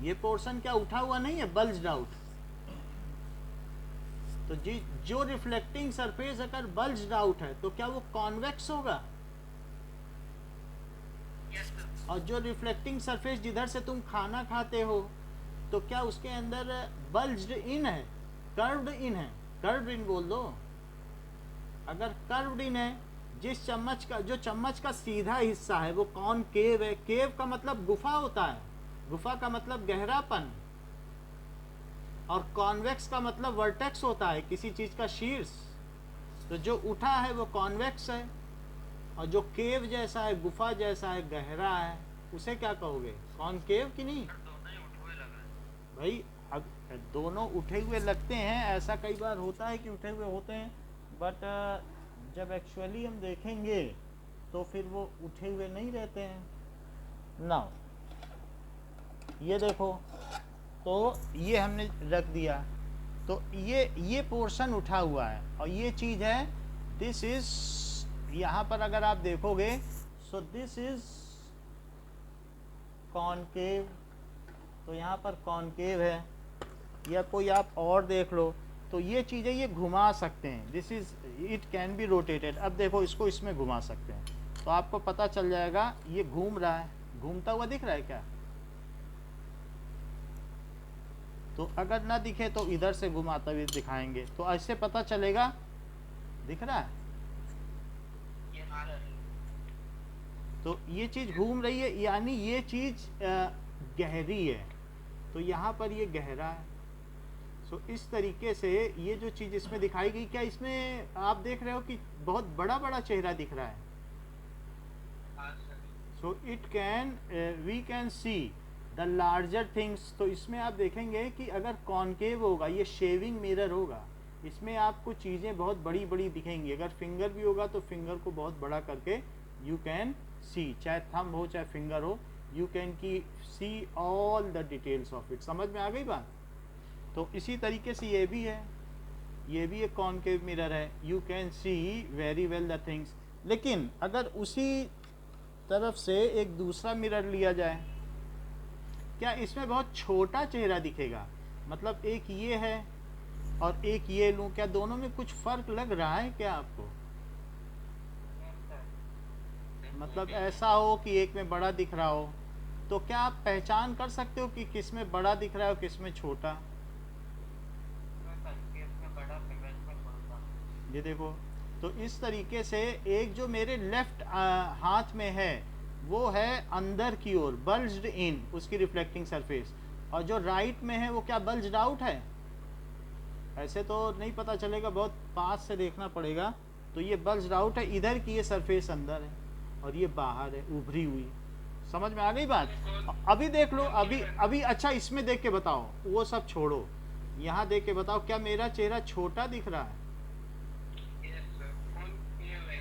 ये पोर्शन क्या उठा हुआ नहीं है, बल्ज्ड आउट। तो जो रिफ्लेक्टिंग सरफेस अगर बल्ज्ड आउट है तो क्या वो कॉन्वेक्स होगा? Yes sir. और जो रिफ्लेक्टिंग सरफेस जिधर से तुम खाना खाते हो तो क्या उसके अंदर बल्ज्ड इन है, कर्व्ड इन है? कर्व्ड इन बोल दो। अगर कर्व्ड इन है, जिस चम्मच का, जो चम्मच का सीधा हिस्सा है वो कॉनकेव है। केव का मतलब गुफा होता है, गुफा का मतलब गहरापन, और कॉन्वेक्स का मतलब वर्टेक्स होता है किसी चीज का शीर्ष। तो जो उठा है वो कॉन्वेक्स है, और जो केव जैसा है, गुफा जैसा है, गहरा है, उसे क्या कहोगे? कॉनकेव की नहीं? सर दोनों ही उठे हुए लग रहे हैं। भाई अब दोनों उठे हुए लगते हैं, ऐसा कई बार होता है कि उठे हुए होते हैं, बट जब एक्चुअली हम देखेंगे तो फिर वो उठे हुए नहीं रहते हैं ना। ये देखो, तो ये हमने रख दिया, तो ये पोर्शन उठा हुआ है, और ये चीज़ है, दिस इज, यहाँ पर अगर आप देखोगे, सो दिस इज कॉनकेव, तो यहाँ पर कॉनकेव है, या कोई आप और देख लो, तो ये चीज़ें ये घुमा सकते हैं, this is, it can B rotated. अब देखो इसको इसमें घुमा सकते हैं, तो आपको पता चल जाएगा ये घूम रहा है, घूमता हुआ दिख रहा है क्या? तो अगर ना दिखे तो इधर से घुमाते हुए दिखाएंगे, तो ऐसे पता चलेगा, दिख रहा है। ये हाल है। तो ये चीज़ घूम रही है, यानी ये चीज़ गहरी है, तो यहाँ पर ये गहरा है। सो इस तरीके से ये जो चीज़ इसमें दिखाई गई, क्या इसमें आप देख रहे हो कि बहुत बड़ा बड़ा चेहरा दिख रहा है? हाँ sir. So it can, we can see the larger things. तो इसमें आप देखेंगे कि अगर कॉनकेव होगा, ये शेविंग मिरर होगा, इसमें आपको चीज़ें बहुत बड़ी बड़ी दिखेंगी। अगर फिंगर भी होगा तो फिंगर को बहुत बड़ा करके यू कैन सी, चाहे थंब हो चाहे फिंगर हो, यू कैन की see all the details of it. समझ में आ गई बात? तो इसी तरीके से ये भी है, ये भी एक कॉनकेव मिरर है, you can see very well the things. लेकिन अगर उसी तरफ से एक दूसरा मिरर लिया जाए, क्या इसमें बहुत छोटा चेहरा दिखेगा? मतलब एक ये है और एक ये लूँ, क्या दोनों में कुछ फर्क लग रहा है क्या आपको? मतलब ऐसा हो कि एक में बड़ा दिख रहा हो, तो क्या आप पहचान कर सकते हो कि किस में बड़ा दिख रहा है और किस में छोटा? ये देखो, तो इस तरीके से एक जो मेरे लेफ्ट हाथ में है वो है अंदर की ओर, बल्ज्ड इन, उसकी रिफ्लेक्टिंग सरफेस, और जो राइट में है वो क्या बल्ज्ड आउट है? ऐसे तो नहीं पता चलेगा, बहुत पास से देखना पड़ेगा। तो ये बल्ज्ड आउट है, इधर की ये सरफेस अंदर है और ये बाहर है, उभरी हुई। समझ में आ गई बात? अभी देख लो, अभी अभी अच्छा इसमें देख के बताओ, वो सब छोड़ो, यहाँ देख के बताओ, क्या मेरा चेहरा छोटा दिख रहा है?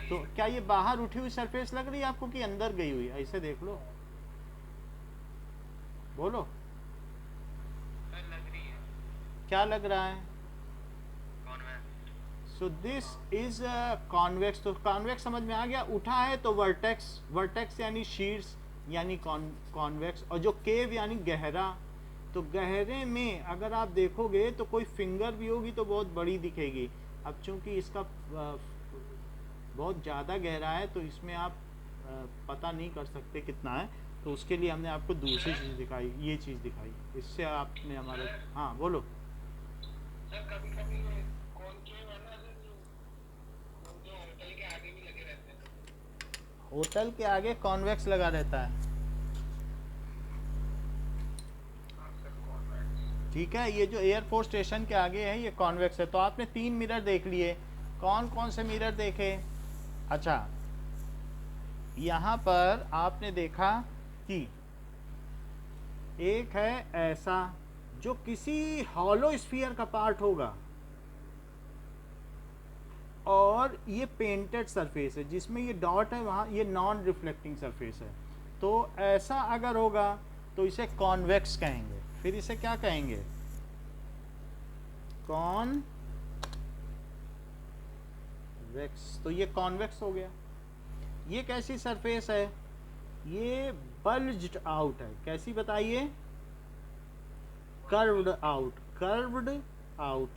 तो क्या ये बाहर उठी हुई सरफेस लग रही है आपको कि अंदर गई हुई? ऐसे देख लो, बोलो लग रही है। क्या लग रहा है? So this is convex. तो कॉन्वेक्स समझ में आ गया, उठा है तो वर्टेक्स, वर्टेक्स यानी शीर्ष यानी कॉन्वेक्स, और जो केव यानी गहरा। तो गहरे में अगर आप देखोगे तो कोई फिंगर भी होगी तो बहुत बड़ी दिखेगी। अब चूंकि इसका बहुत ज़्यादा गहरा है तो इसमें आप पता नहीं कर सकते कितना है, तो उसके लिए हमने आपको दूसरी चीज़ दिखाई, ये चीज़ दिखाई, इससे आपने हमारे, हाँ बोलो। सर कभी कभी कॉनकेव है ना सर, जो होटल के आगे भी लगे रहते हैं। होटल के आगे कॉन्वेक्स लगा रहता है, हाँ सर कॉन्वेक्स। ठीक है। ये जो एयरफोर्स स्टेशन के आगे है ये कॉन्वेक्स है। तो आपने 3 मिरर देख लिए, कौन कौन से मिरर देखे? अच्छा, यहाँ पर आपने देखा कि एक है ऐसा जो किसी हॉलो स्फीयर का पार्ट होगा, और ये पेंटेड सरफेस है जिसमें ये डॉट है, वहाँ ये नॉन रिफ्लेक्टिंग सरफेस है। तो ऐसा अगर होगा तो इसे कॉन्वेक्स कहेंगे। फिर इसे क्या कहेंगे? कॉन्वेक्स। तो ये कॉन्वेक्स हो गया। ये कैसी सरफेस है? ये बल्ज्ड आउट है। कैसी बताइए? Curved out, curved out,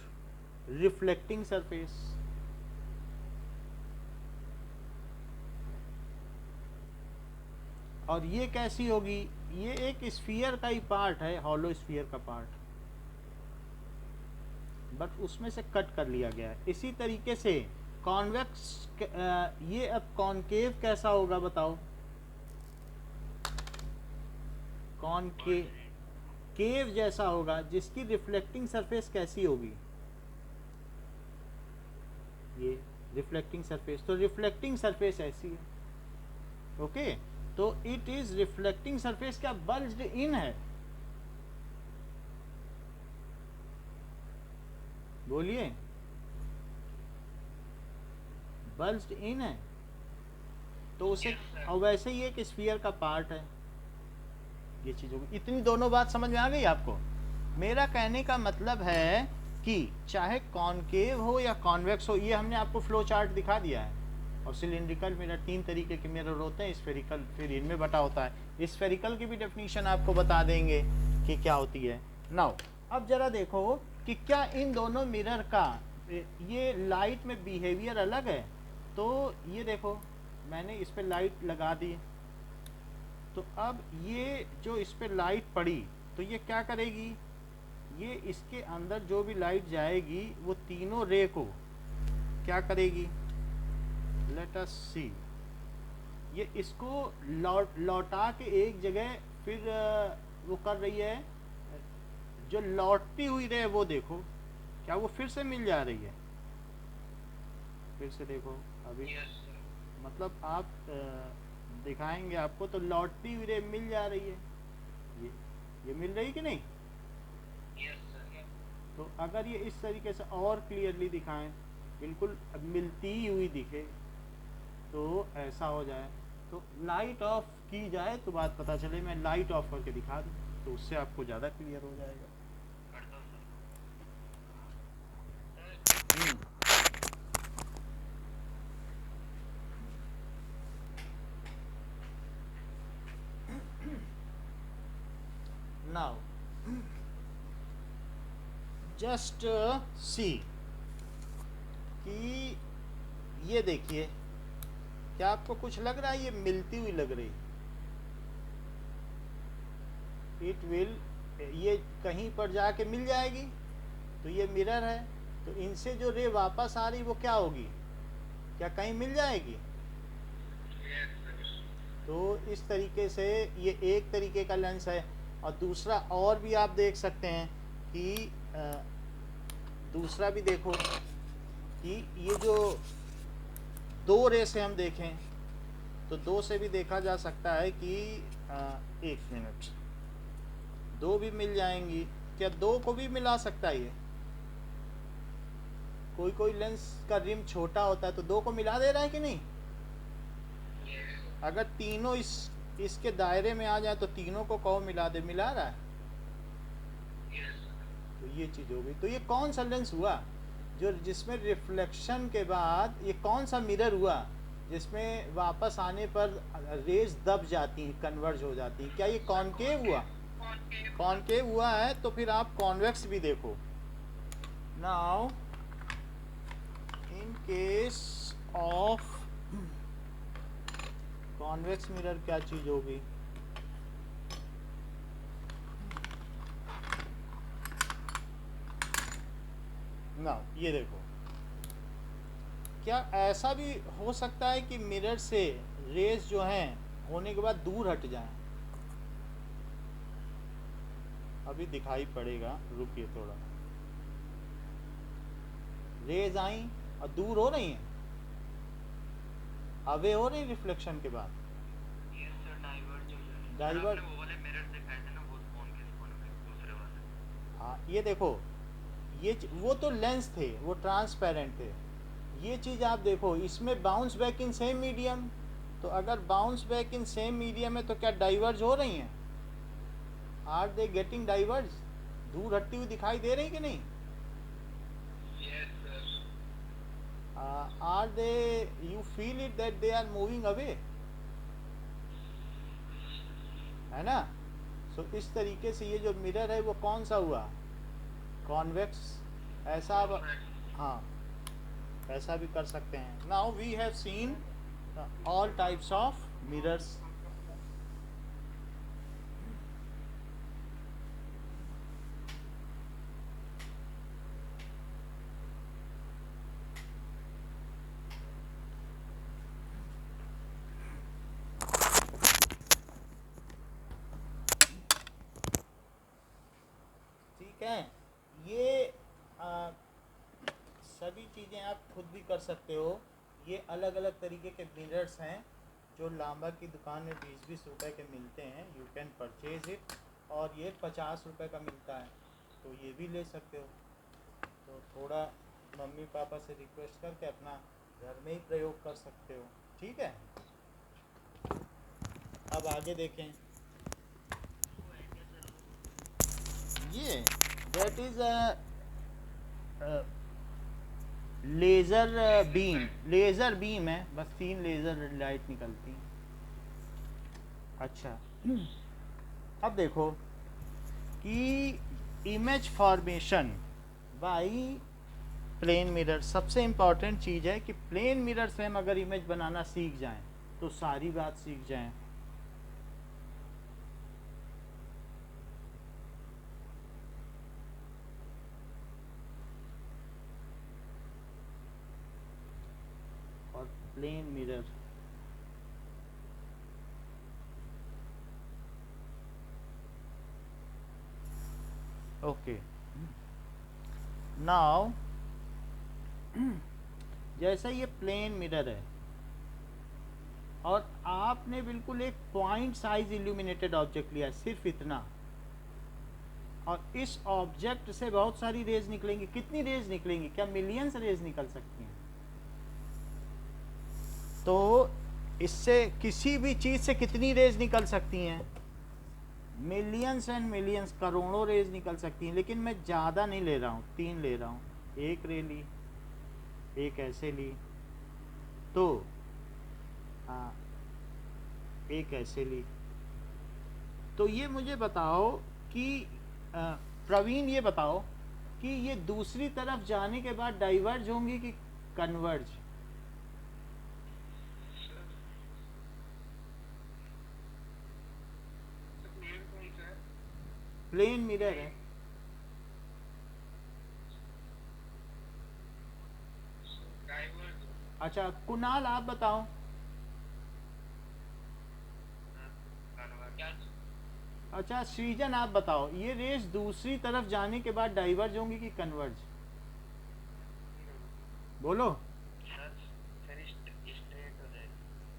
reflecting surface. और ये कैसी होगी? ये एक स्फीयर का ही पार्ट है, हॉलो स्फीयर का पार्ट, बट उसमें से कट कर लिया गया है। इसी तरीके से कॉन्वेक्स, ये अब कॉनकेव कैसा होगा बताओ? कॉनकेव केव जैसा होगा जिसकी रिफ्लेक्टिंग सरफेस कैसी होगी, ये रिफ्लेक्टिंग सरफेस, तो रिफ्लेक्टिंग सरफेस ऐसी है। ओके, तो इट इज रिफ्लेक्टिंग सरफेस क्या बल्ज्ड इन है, बोलिए, बल्ज्ड इन है, तो उसे, और वैसे ही एक स्फीयर का पार्ट है, ये चीज होगी। इतनी दोनों बात समझ में आ गई आपको। मेरा कहने का मतलब है कि चाहे कॉनकेव हो या कॉन्वेक्स हो, ये हमने आपको फ्लो चार्ट दिखा दिया है। और सिलिंड्रिकल मिरर, 3 तरीके के मिरर होते हैं, स्फेरिकल फिर इनमें बटा होता है। स्फेरिकल की भी डेफिनेशन आपको बता देंगे कि क्या होती है। नाउ अब जरा देखो कि क्या इन दोनों मिरर का ये लाइट में बिहेवियर अलग है। तो ये देखो मैंने इस पे लाइट लगा दी, तो अब ये जो इस पे लाइट पड़ी तो ये क्या करेगी, ये इसके अंदर जो भी लाइट जाएगी वो तीनों रे को क्या करेगी, लेट अस सी, ये इसको लौटा के एक जगह फिर वो कर रही है। जो लौटती हुई रे वो देखो क्या वो फिर से मिल जा रही है, फिर से देखो अभी, यस सर, मतलब आप दिखाएंगे आपको, तो लौटती हुई रे मिल जा रही है, ये मिल रही कि नहीं। यस सर, तो अगर ये इस तरीके से और क्लियरली दिखाएं, बिल्कुल मिलती हुई दिखे, तो ऐसा हो जाए, तो लाइट ऑफ की जाए तो बात पता चले। मैं लाइट ऑफ करके दिखा दूं तो उससे आपको ज़्यादा क्लियर हो जाएगा। कर दो सर। नाउ जस्ट सी कि ये देखिए, क्या आपको कुछ लग रहा है ये मिलती हुई लग रही, इट विल, ये कहीं पर जाके मिल जाएगी, तो ये मिरर है, तो इनसे जो रे वापस आ रही वो क्या होगी, क्या कहीं मिल जाएगी। यस सर, तो इस तरीके से ये एक तरीके का लेंस है। और दूसरा और भी आप देख सकते हैं कि दूसरा भी देखो कि ये जो 2 रे से हम देखें तो 2 से भी देखा जा सकता है कि 1 मिनट, 2 भी मिल जाएंगी, क्या 2 को भी मिला सकता है ये, कोई लेंस का रिम छोटा होता है तो 2 को मिला दे रहा है कि नहीं। यस, अगर तीनों इसके दायरे में आ जाए तो तीनों को कहो मिला दे, मिला रहा है, यस सर, तो ये चीज़ हो गई। तो ये कौन सा लेंस हुआ जो जिसमें रिफ्लेक्शन के बाद, ये कौन सा मिरर हुआ जिसमें वापस आने पर रेज दब जाती हैं, कन्वर्ज हो जाती हैं, क्या ये कॉनकेव हुआ। कॉनकेव हुआ है तो फिर आप कॉन्वेक्स भी देखो। Now in case of convex mirror क्या चीज़ होगी, ना ये देखो, क्या ऐसा भी हो सकता है कि मिरर से रेज जो हैं होने के बाद दूर हट जाएं, अभी दिखाई पड़ेगा, रुकिए थोड़ा, रेज आई और दूर हो रही हैं, अवे हो रही रिफ्लेक्शन के बाद, यस सर, डाइवर्ज हो जाएगा। डाइवर्ट, वो वाले मिरर दिखाए थे ना, वो कौन के दूसरे वाले। हाँ ये देखो, वो तो लेंस थे, वो ट्रांसपेरेंट थे, ये चीज़ आप देखो, इसमें bounce back in same medium, तो अगर bounce back in same medium है तो क्या डाइवर्ज हो रही हैं, आर दे गेटिंग डाइवर्ज, दूर हटती हुई दिखाई दे रही कि नहीं, yes sir, are they, you feel it that they are moving away, है ना। सो इस तरीके से ये जो मिरर है वो कौन सा हुआ, कॉन्वेक्स, ऐसा अब, हाँ ऐसा भी कर सकते हैं। Now we have seen all types of mirrors. ठीक है। ये सभी चीज़ें आप खुद भी कर सकते हो। ये अलग अलग तरीके के मिरर्स हैं जो लांबा की दुकान में 20-20 रुपए के मिलते हैं। You can purchase it. और ये 50 रुपए का मिलता है, तो ये भी ले सकते हो। तो थोड़ा मम्मी पापा से रिक्वेस्ट करके अपना घर में ही प्रयोग कर सकते हो। ठीक है, अब आगे देखें। ये that is laser beam. Laser beam है, बस 3 लेज़र लाइट निकलती हैं। अच्छा, अब देखो कि image formation by plane mirror सबसे इम्पॉर्टेंट चीज़ है कि प्लेन मिरर से हम अगर इमेज बनाना सीख जाएं तो सारी बात सीख जाएं। और प्लेन मिरर ओके। नाउ जैसा ये प्लेन मिरर है और आपने बिल्कुल एक पॉइंट साइज इल्यूमिनेटेड ऑब्जेक्ट लिया, सिर्फ इतना, और इस ऑब्जेक्ट से बहुत सारी रेज निकलेंगी। कितनी रेज निकलेंगी? क्या मिलियंस रेज निकल सकती हैं? तो इससे किसी भी चीज से कितनी रेज निकल सकती हैं? मिलियंस एंड मिलियंस, करोड़ों रेज निकल सकती हैं। लेकिन मैं ज़्यादा नहीं ले रहा हूँ, 3 ले रहा हूँ। एक रे ली, एक ऐसे ली, तो हाँ एक ऐसे ली। तो ये मुझे बताओ कि प्रवीण ये बताओ कि ये दूसरी तरफ जाने के बाद डाइवर्ज होंगी कि कन्वर्ज? प्लेन मिरर है। अच्छा कुणाल आप बताओ। अच्छा सृजन आप बताओ, ये रेस दूसरी तरफ जाने के बाद डाइवर्ज होंगी कि कन्वर्ज? बोलो।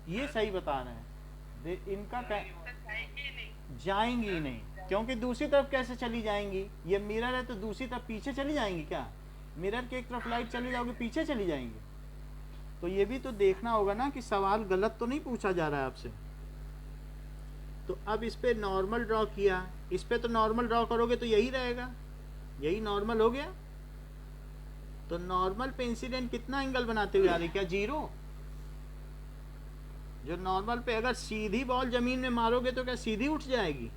ये सही बता रहे हैं। इनका जाएंगी ही नहीं, क्योंकि दूसरी तरफ कैसे चली जाएंगी? ये मिरर है तो दूसरी तरफ पीछे चली जाएंगी क्या? मिरर के एक तरफ लाइट चली जाओगी, पीछे चली जाएंगी? तो ये भी तो देखना होगा ना कि सवाल गलत तो नहीं पूछा जा रहा है आपसे। तो अब इस पे नॉर्मल ड्रॉ किया, इस पे तो नॉर्मल ड्रॉ करोगे तो यही रहेगा, यही नॉर्मल हो गया। तो नॉर्मल पे इंसिडेंट कितना एंगल बनाते हुए आ रही? क्या 0? जो नॉर्मल पे अगर सीधी बॉल जमीन में मारोगे तो क्या सीधी उठ जाएगी?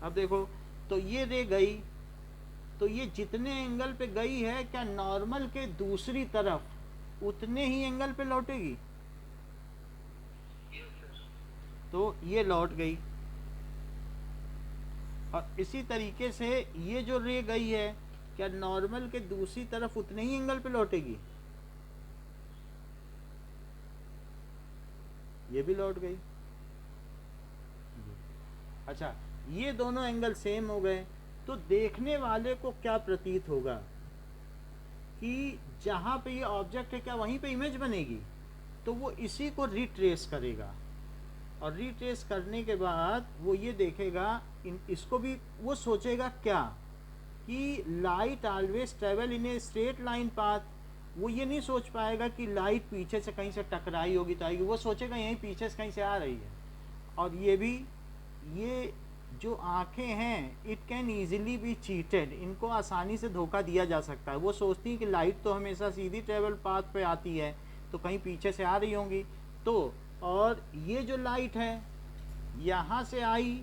अब देखो, तो ये रे गई, तो ये जितने एंगल पे गई है क्या नॉर्मल के दूसरी तरफ उतने ही एंगल पे लौटेगी? तो ये लौट गई। और इसी तरीके से ये जो रे गई है क्या नॉर्मल के दूसरी तरफ उतने ही एंगल पे लौटेगी? ये भी लौट गई। अच्छा, ये दोनों एंगल सेम हो गए, तो देखने वाले को क्या प्रतीत होगा कि जहाँ पे ये ऑब्जेक्ट है क्या वहीं पे इमेज बनेगी? तो वो इसी को रिट्रेस करेगा, और रिट्रेस करने के बाद वो ये देखेगा, इसको भी वो सोचेगा क्या कि light always travel in a straight line path. वो ये नहीं सोच पाएगा कि लाइट पीछे से कहीं से टकराई होगी तो आएगी, वो सोचेगा यहीं पीछे से कहीं से आ रही है। और ये भी, ये जो आंखें हैं it can easily B cheated, इनको आसानी से धोखा दिया जा सकता है। वो सोचती हैं कि लाइट तो हमेशा सीधी ट्रेवल पाथ पे आती है, तो कहीं पीछे से आ रही होंगी। तो और ये जो लाइट है यहाँ से आई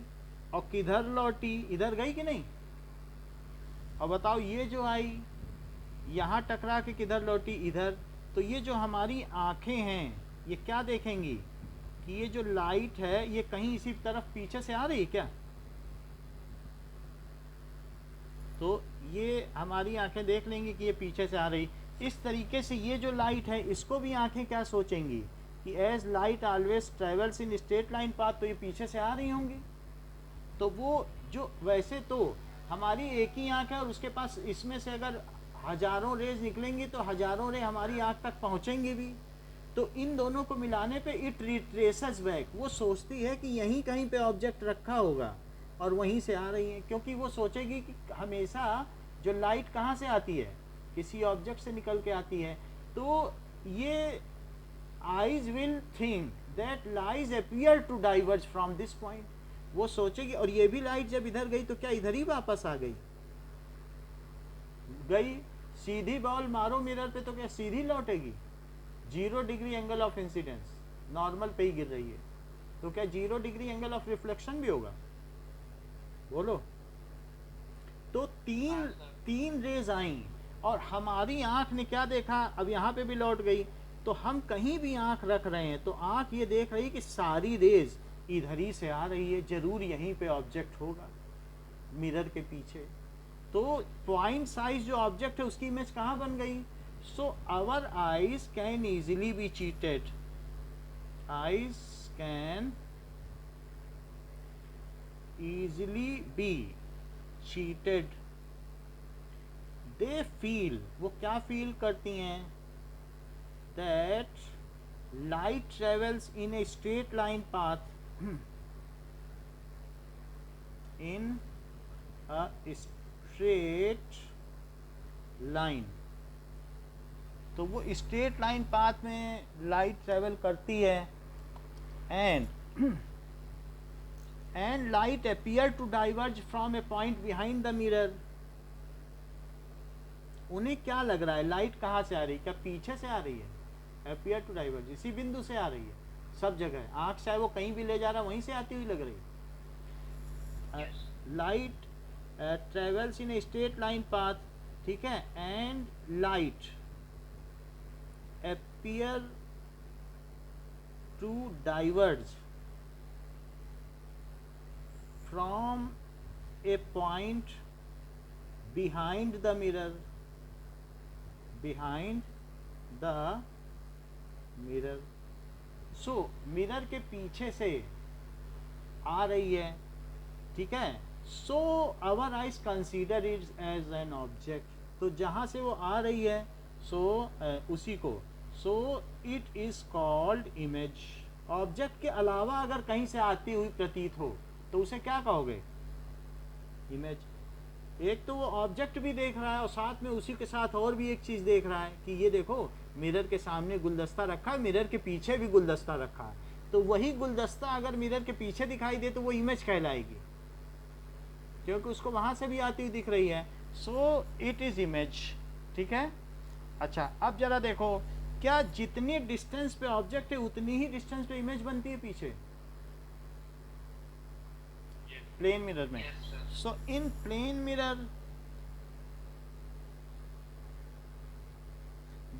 और किधर लौटी? इधर गई कि नहीं? और बताओ ये जो आई यहाँ टकरा के किधर लौटी? इधर। तो ये जो हमारी आंखें हैं ये क्या देखेंगी कि ये जो लाइट है ये कहीं इसी तरफ पीछे से आ रही है क्या? तो ये हमारी आंखें देख लेंगी कि ये पीछे से आ रही। इस तरीके से ये जो लाइट है इसको भी आंखें क्या सोचेंगी कि as light always travels in straight line path, तो ये पीछे से आ रही होंगी। तो वो जो वैसे तो हमारी एक ही आंख है और उसके पास इसमें से अगर हजारों रेज निकलेंगी तो हजारों रे हमारी आंख तक पहुंचेंगे भी। तो इन दोनों को मिलाने पे इट रिट्रेसेस बैक, वो सोचती है कि यहीं कहीं पे ऑब्जेक्ट रखा होगा और वहीं से आ रही है, क्योंकि वो सोचेगी कि हमेशा जो लाइट कहाँ से आती है, किसी ऑब्जेक्ट से निकल के आती है। तो ये eyes will think that lies appear to diverge from this point, वो सोचेगी और ये भी लाइट जब इधर गई तो क्या इधर ही वापस आ गई सीधी बॉल मारो मिरर पे तो क्या सीधी लौटेगी? 0 degree angle of incidence, normal पे ही गिर रही है, तो क्या 0 डिग्री एंगल ऑफ रिफ्लेक्शन भी होगा? बोलो। तो तीन रेज आई और हमारी आंख ने क्या देखा, अब यहाँ पे भी लौट गई। तो हम कहीं भी आंख रख रहे हैं तो आंख ये देख रही है कि सारी रेज इधर ही से आ रही है, जरूर यहीं पे ऑब्जेक्ट होगा मिरर के पीछे। तो पॉइंट साइज जो ऑब्जेक्ट है उसकी इमेज कहाँ बन गई? So our eyes can easily be cheated, eyes can easily be cheated. They feel, वो क्या फील करती हैं? that light travels in a straight line path in a straight line। तो वो स्ट्रेट लाइन पाथ में लाइट ट्रेवल करती है and light appear to diverge from a point behind the mirror। उन्हें क्या लग रहा है लाइट कहाँ से आ रही है? क्या पीछे से आ रही है? appear to diverge, इसी बिंदु से आ रही है, सब जगह आंख चाहे वो कहीं भी ले जा रहा है वहीं से आती हुई लग रही है। Light travels in a straight line path, ठीक है, and light appear to diverge from a point behind the mirror, behind the mirror। So mirror के पीछे से आ रही है, ठीक है। So our eyes consider it as an object, तो जहां से वो आ रही है सो उसी को, सो it is called image. Object के अलावा अगर कहीं से आती हुई प्रतीत हो तो उसे क्या कहोगे? इमेज। एक तो वो ऑब्जेक्ट भी देख रहा है और साथ में उसी के साथ और भी एक चीज देख रहा है कि ये देखो मिरर के सामने गुलदस्ता रखा है, मिरर के पीछे भी गुलदस्ता रखा है, तो वही गुलदस्ता अगर मिरर के पीछे दिखाई दे तो वो इमेज कहलाएगी, क्योंकि उसको वहां से भी आती हुई दिख रही है। सो इट इज इमेज, ठीक है। अच्छा, अब जरा देखो, क्या जितनी डिस्टेंस पे ऑब्जेक्ट है उतनी ही डिस्टेंस पे इमेज बनती है पीछे प्लेन मिरर में? So in plane mirror,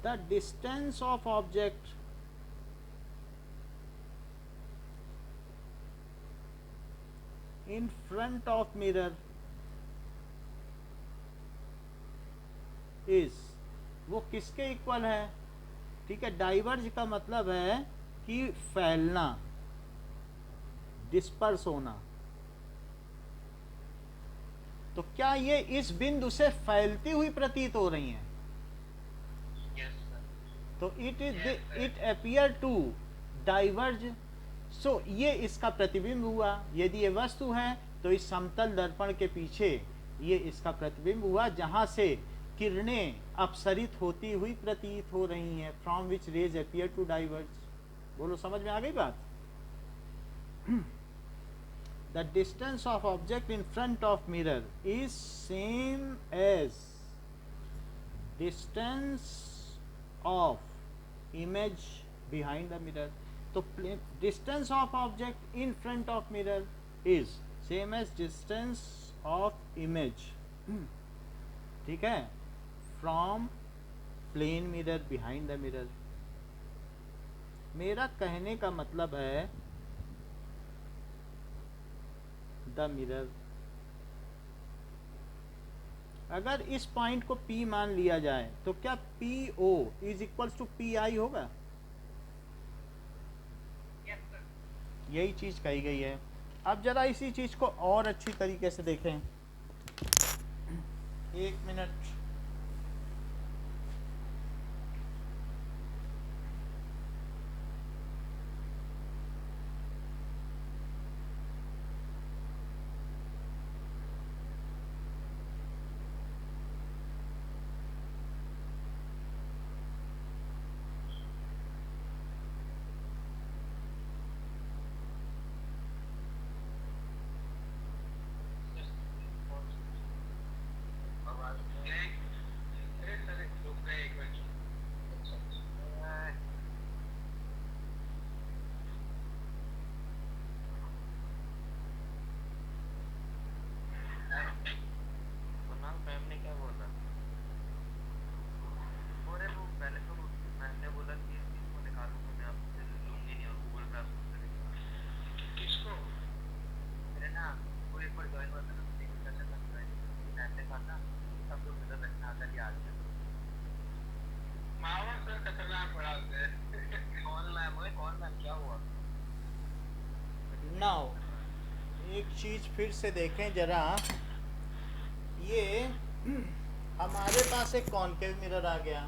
the distance of object in front of mirror is, वो किसके इक्वल है? ठीक है, डाइवर्ज का मतलब है कि फैलना, डिस्पर्स होना। तो क्या ये इस बिंदु से फैलती हुई प्रतीत हो रही हैं? तो इट अपीयर टू डाइवर्ज। सो ये इसका प्रतिबिंब हुआ। यदि ये वस्तु है तो इस समतल दर्पण के पीछे ये इसका प्रतिबिंब हुआ, जहां से किरणें अपसरित होती हुई प्रतीत हो रही हैं, from which rays appear to diverge. बोलो, समझ में आ गई बात? The distance of object in front of mirror is same as distance of image behind the mirror। तो distance of object in front of mirror is same as distance of image, ठीक है, from plane mirror behind the mirror। मेरा कहने का मतलब है द मिरर, अगर इस पॉइंट को P मान लिया जाए तो क्या PO is equals to PI होगा? यही चीज कही गई है अब जरा इसी चीज़ को और अच्छी तरीके से देखें। एक मिनट। मैम ने क्या बोला? अरे वो पहले तो मैम ने बोला कि इस चीज को निकालूंगा मैं, आपसे लूंगी नहीं और गूगल क्लास करेंगे। किसको? मेरे ना वो एक बार ज्वाइन हुआ था ना, एक सेशन में ज्वाइन मैम ने कहा था सब लोग इधर रखना आता है आज। मामा सर खतरनाक पढ़ाते हैं। कौन मैम है? कौन मैम? क्या हुआ? नाउ एक चीज़ फिर से देखें जरा। ये हमारे पास एक कॉन्केव मिरर आ गया।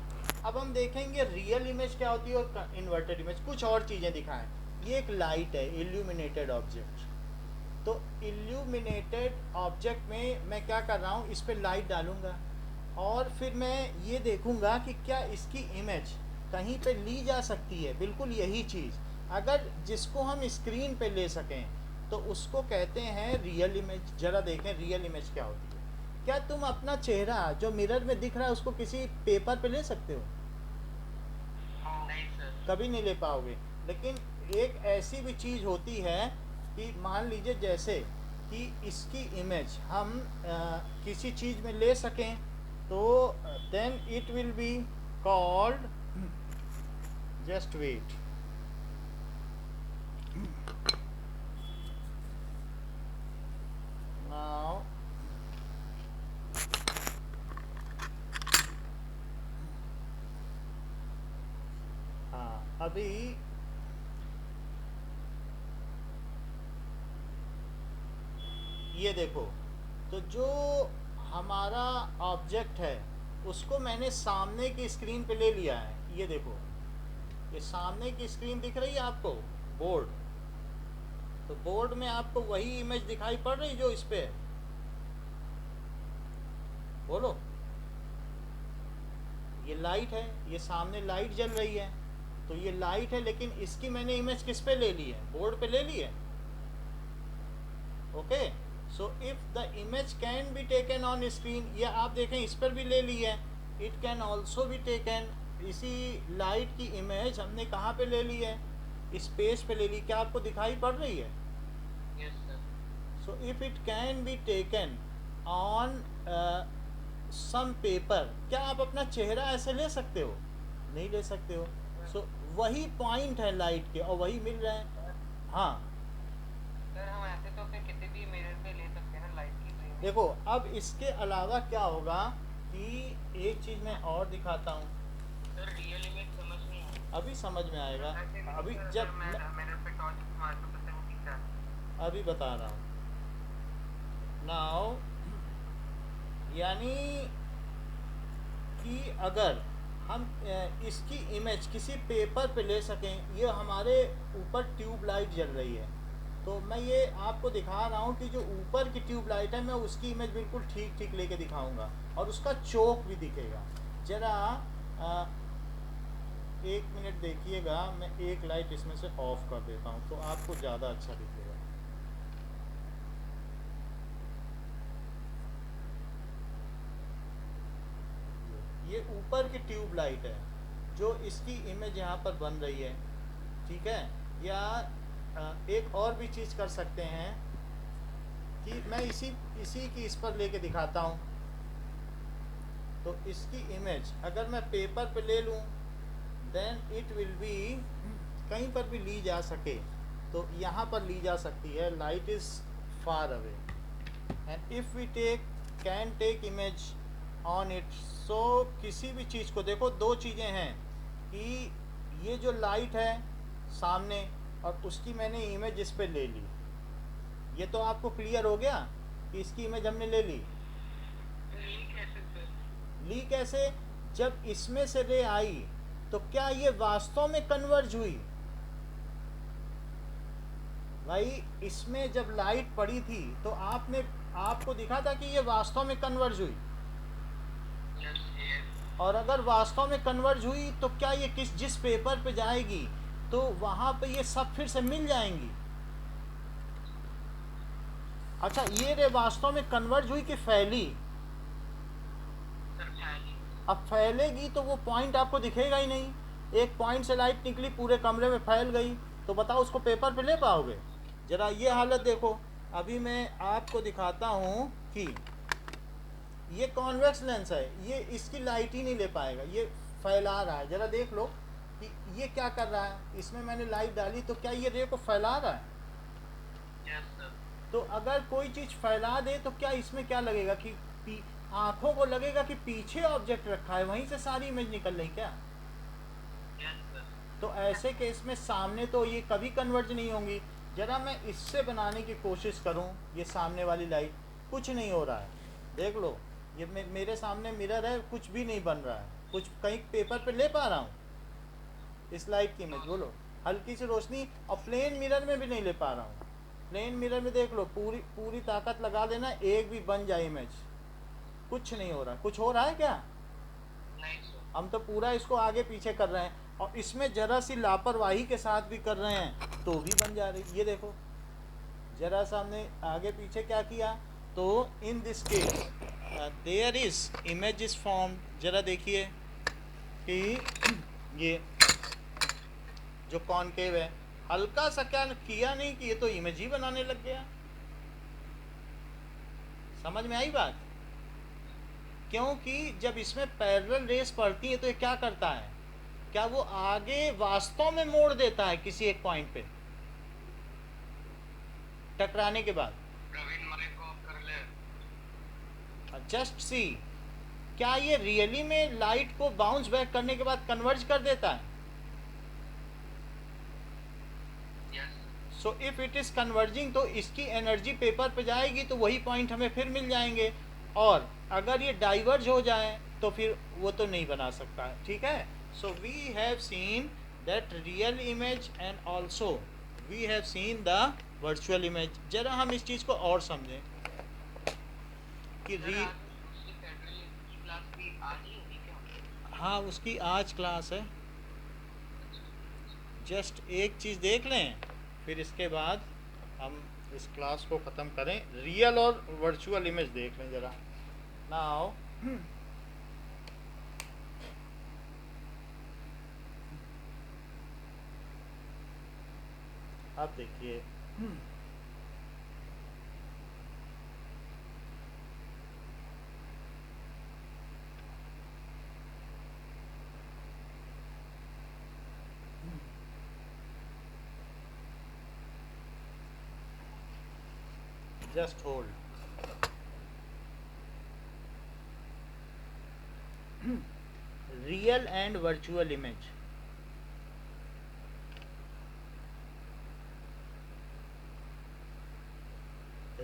अब हम देखेंगे रियल इमेज क्या होती है और इन्वर्टेड इमेज। कुछ और चीज़ें दिखाएं। ये एक लाइट है, इल्यूमिनेटेड ऑब्जेक्ट। तो इल्यूमिनेटेड ऑब्जेक्ट में मैं क्या कर रहा हूँ, इस पर लाइट डालूंगा और फिर मैं ये देखूंगा कि क्या इसकी इमेज कहीं पे ली जा सकती है। बिल्कुल यही चीज़ अगर जिसको हम स्क्रीन पे ले सकें तो उसको कहते हैं रियल इमेज। जरा देखें रियल इमेज क्या होती है। क्या तुम अपना चेहरा जो मिरर में दिख रहा है उसको किसी पेपर पे ले सकते हो? नहीं सर। कभी नहीं ले पाओगे। लेकिन एक ऐसी भी चीज़ होती है कि मान लीजिए जैसे कि इसकी इमेज हम किसी चीज़ में ले सकें तो then it will be called, just wait, now हाँ अभी ये देखो। तो जो हमारा ऑब्जेक्ट है उसको मैंने सामने की स्क्रीन पे ले लिया है। ये देखो, ये सामने की स्क्रीन दिख रही है आपको, बोर्ड। तो बोर्ड में आपको वही इमेज दिखाई पड़ रही जो इस पे है? बोलो। ये लाइट है, ये सामने लाइट जल रही है। तो ये लाइट है लेकिन इसकी मैंने इमेज किस पे ले ली है? बोर्ड पे ले ली है। Okay, so if the image can be taken on screen, ये आप देखें इस पर भी ले ली है। It can also be taken, इसी लाइट की इमेज हमने कहाँ पे ले ली है? स्पेस पे ले ली। क्या आपको दिखाई पड़ रही है? Yes sir. So if it can be taken on some paper, क्या आप अपना चेहरा ऐसे ले सकते हो? नहीं ले सकते हो। सो वही पॉइंट है लाइट के और वही मिल रहे हैं। हाँ सर हम ऐसे तो फिर किसी भी मिरर पे ले सकते हैं ना लाइट की इमेज। देखो, अब इसके अलावा क्या होगा कि एक चीज़ मैं और दिखाता हूँ। सर रियल इमेज समझ नहीं आई। अभी समझ में आएगा। अभी जब मिरर पे टॉर्च मार तो पता वो दिखता है। अभी बता रहा हूँ। नाउ यानी कि अगर हम इसकी इमेज किसी पेपर पे ले सकें, ये हमारे ऊपर ट्यूब लाइट जल रही है। तो मैं ये आपको दिखा रहा हूँ कि जो ऊपर की ट्यूब लाइट है मैं उसकी इमेज बिल्कुल ठीक ठीक लेके दिखाऊंगा और उसका चोक भी दिखेगा। ज़रा एक मिनट देखिएगा, मैं एक लाइट इसमें से ऑफ कर देता हूँ तो आपको ज़्यादा अच्छा दिखेगा। ये ऊपर की ट्यूब लाइट है जो इसकी इमेज यहाँ पर बन रही है, ठीक है। या एक और भी चीज़ कर सकते हैं कि मैं इसी की इस पर लेके दिखाता हूँ। तो इसकी इमेज अगर मैं पेपर पे ले लूँ देन इट विल बी, कहीं पर भी ली जा सके तो यहाँ पर ली जा सकती है। Light is far away and if we can take image on it. So किसी भी चीज़ को देखो, दो चीज़ें हैं कि ये जो लाइट है सामने और उसकी मैंने इमेज इस पे ले ली। ये तो आपको क्लियर हो गया कि इसकी इमेज हमने ले ली। ली कैसे सर? ली कैसे? जब इसमें से रे आई तो क्या ये वास्तव में कन्वर्ज हुई? भाई इसमें जब लाइट पड़ी थी तो आपको दिखा था कि ये वास्तव में कन्वर्ज हुई। Yes yes. और अगर वास्तव में कन्वर्ज हुई तो क्या ये जिस पेपर पे जाएगी तो वहां पे ये सब फिर से मिल जाएंगी। अच्छा ये रे वास्तव में कन्वर्ज हुई कि फैली? सर फैली। अब फैलेगी तो वो पॉइंट आपको दिखेगा ही नहीं। एक पॉइंट से लाइट निकली पूरे कमरे में फैल गई तो बताओ उसको पेपर पे ले पाओगे? जरा ये हालत देखो। अभी मैं आपको दिखाता हूँ कि ये कॉन्वेक्स लेंस है, ये इसकी लाइट ही नहीं ले पाएगा, ये फैला रहा है। जरा देख लो कि ये क्या कर रहा है। इसमें मैंने लाइट डाली तो क्या ये रे को फैला रहा है? Yes sir. तो अगर कोई चीज़ फैला दे तो क्या इसमें क्या लगेगा कि आंखों को लगेगा कि पीछे ऑब्जेक्ट रखा है, वहीं से सारी इमेज निकल रही क्या? Yes sir. तो ऐसे केस में सामने तो ये कभी कन्वर्ज नहीं होंगी। जरा मैं इससे बनाने की कोशिश करूं, ये सामने वाली लाइट, कुछ नहीं हो रहा है। देख लो ये मेरे सामने मिरर है, कुछ भी नहीं बन रहा है। कुछ कहीं पेपर पे ले पा रहा हूँ इस लाइट की इमेज? बोलो, हल्की सी रोशनी, और प्लेन मिरर में भी नहीं ले पा रहा हूँ। प्लेन मिरर में देख लो, पूरी ताकत लगा देना, एक भी बन जाए इमेज, कुछ नहीं हो रहा। कुछ हो रहा है क्या? नहीं सर। हम तो पूरा इसको आगे पीछे कर रहे हैं, और इसमें जरा सी लापरवाही के साथ भी कर रहे हैं तो भी बन जा रही। ये देखो जरा सा हमने आगे पीछे क्या किया तो in this case there is image is form. जरा देखिए कि ये जो कॉनकेव है, हल्का सा क्या किया नहीं कि ये तो इमेज ही बनाने लग गया। समझ में आई बात? क्योंकि जब इसमें पैरेलल रेस पड़ती है तो ये क्या करता है, क्या वो आगे वास्तव में मोड़ देता है किसी एक पॉइंट पे टकराने के बाद? प्रवीण माइक ऑफ कर ले। जस्ट सी, क्या ये रियली में लाइट को बाउंस बैक करने के बाद कन्वर्ज कर देता है? Yes. So if it is converging तो इसकी एनर्जी पेपर पे जाएगी तो वही पॉइंट हमें फिर मिल जाएंगे। और अगर ये डाइवर्ज हो जाए तो फिर वो तो नहीं बना सकता है। ठीक है, so we have seen that real image and also we have seen the virtual image. जरा हम इस चीज़ को और समझें कि हाँ उसकी आज क्लास है। जस्ट एक चीज़ देख लें फिर इसके बाद हम इस क्लास को ख़त्म करें। रियल और वर्चुअल इमेज देख लें जरा। नाउ अब देखिए just hold. Real and virtual image.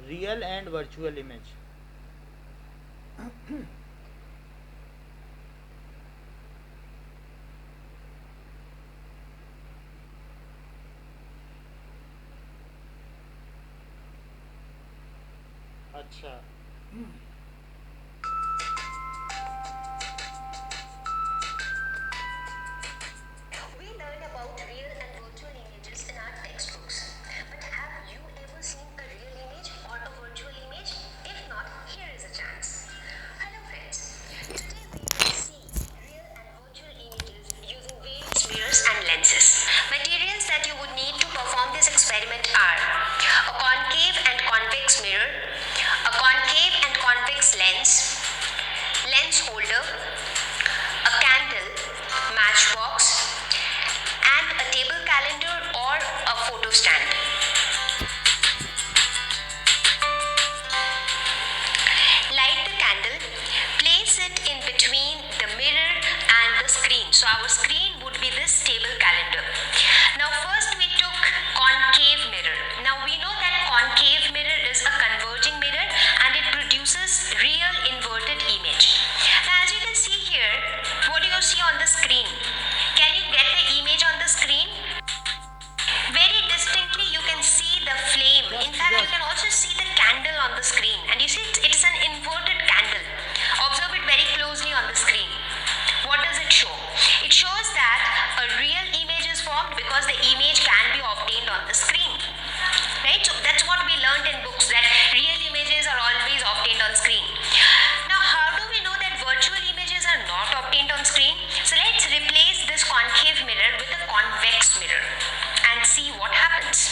Real and virtual image. अच्छा We learn about real and virtual images in our textbooks. But have you ever seen a real image or a virtual image? If not, here is a chance. Hello friends. Today we will see real and virtual images using various mirrors and lenses. Materials that you would need to perform this experiment are a concave and convex mirror, a concave and convex lens, lens holder, a candle, matchbox, and a table calendar or a photo stand. Light the candle, place it in between the mirror and the screen. So our screen would be this table calendar. Now first we took concave mirror. Now we know that concave mirror what we learned in books, that real images are always obtained on screen. Now, how do we know that virtual images are not obtained on screen? So let's replace this concave mirror with a convex mirror and see what happens.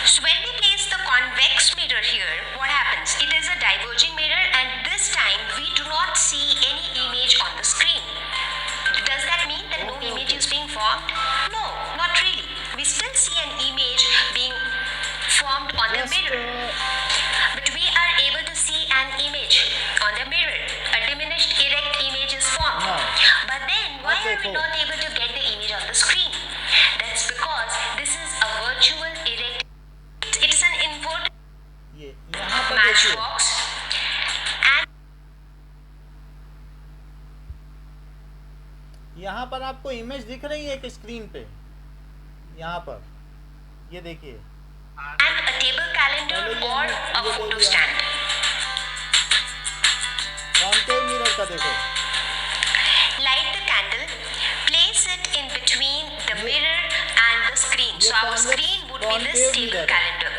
So when we place the convex mirror here, what happens? It is a diverging mirror, and this time we do not see any image on the screen. Does that mean that no image is being formed? No, not really. We still see an image being formed on the mirror. But we are able to see an image on the mirror. A diminished erect image is formed. No. But then why are we not able to get the image on the screen? That's because this is a virtual erect. It's an inverted ये यहाँ पर देखिए, matchbox. And यहाँ पर आपको इमेज दिख रही है एक स्क्रीन पे, यहाँ पर ये देखिए, a table calendar or a photo stand. Concave mirror का देखो, Light the candle, place it in between the mirror and the screen. So our screen would be this table calendar.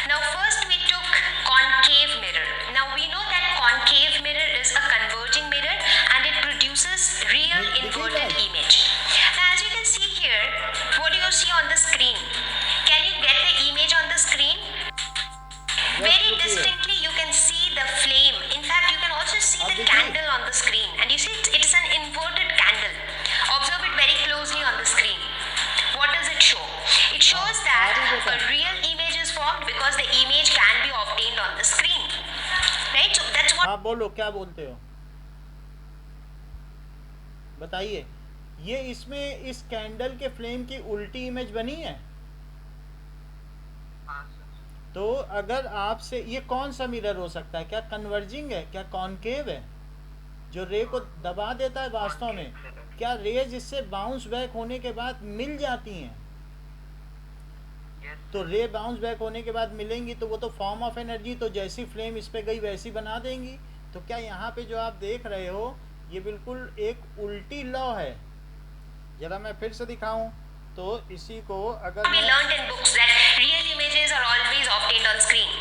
Now first we took concave mirror. Now we know that concave mirror is a converging mirror and it produces real inverted image. Now as you can see here, what do you see on the screen? Can you get the image on the screen? Very distinctly you can see the flame. In fact, you can also see the candle on the screen. And you see it's an inverted candle. Observe it very closely on the screen. What does it show? It shows that a real image is formed because the image can be obtained on the screen. Right? So that's what हाँ बोलो क्या बोलते हो, बताइए। ये इसमें इस कैंडल के फ्लेम की उल्टी इमेज बनी है। हाँ सर। तो अगर आपसे ये कौन सा मिरर हो सकता है, क्या कन्वर्जिंग है, क्या कॉनकेव है, जो रे को दबा देता है वास्तव में, क्या रेज इससे बाउंस बैक होने के बाद मिल जाती हैं? तो रे बाउंस बैक होने के बाद मिलेंगी तो वो तो फॉर्म ऑफ एनर्जी, तो जैसी फ्लेम इस पे गई वैसी बना देंगी। तो क्या यहाँ पे जो आप देख रहे हो ये बिल्कुल एक उल्टी लॉ है। जरा मैं फिर से दिखाऊं तो इसी को अगर we learned in books, that real images are always obtained on screen.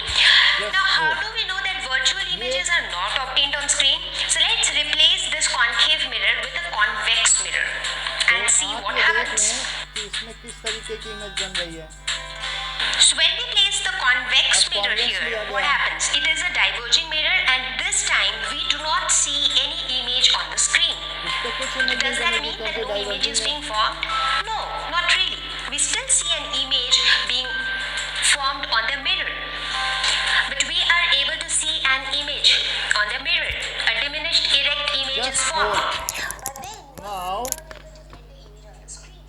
Now how do we know that virtual images are not obtained on screen? So let's replace this concave mirror with a convex mirror and see what happens. कि इसमें किस तरीके की इमेज बन रही है। So when we place the convex mirror here, what happens? It is a diverging mirror, and this time we do not see any image on the screen. इस पे कुछ image Does that mean that no image is being formed? No, not really. We still see an image being formed on the mirror. But we are able to see an image on the mirror. A diminished erect image is formed. But then Now get the image on the screen.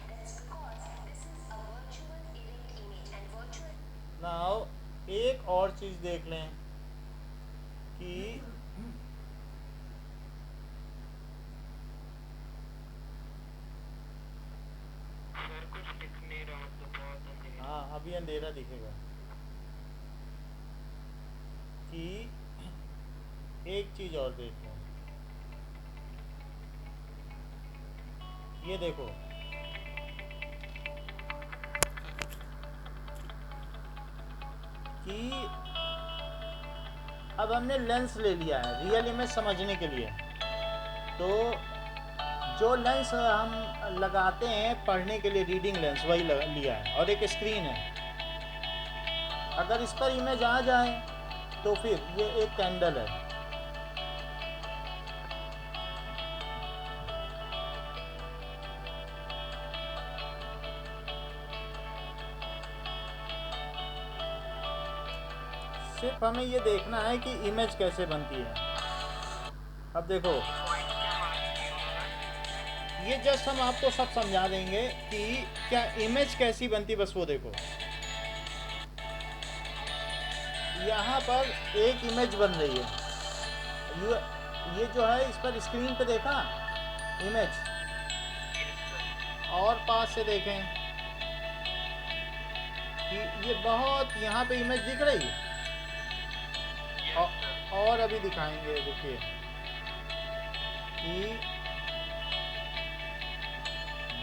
That's because this is a virtual erect image, and virtual now एक और चीज देख लें कि सर कुछ दिख नहीं रहा, मतलब बहुत अंधेरा। हाँ अभी अंधेरा दिखेगा कि एक चीज और देखो, ये देखो कि अब हमने लेंस ले लिया है रियल इमेज समझने के लिए। तो जो लेंस हम लगाते हैं पढ़ने के लिए, रीडिंग लेंस, वही लिया है, और एक स्क्रीन है। अगर इस पर इमेज आ जाए तो फिर ये एक कैंडल है, सिर्फ हमें ये देखना है कि इमेज कैसे बनती है। अब देखो ये जस्ट हम आपको सब समझा देंगे कि क्या इमेज कैसी बनती, बस वो देखो। यहाँ पर एक इमेज बन रही है, ये जो है इस पर स्क्रीन पे देखा इमेज, और पास से देखें कि ये बहुत यहाँ पे इमेज दिख रही है। और अभी दिखाएंगे, देखिए कि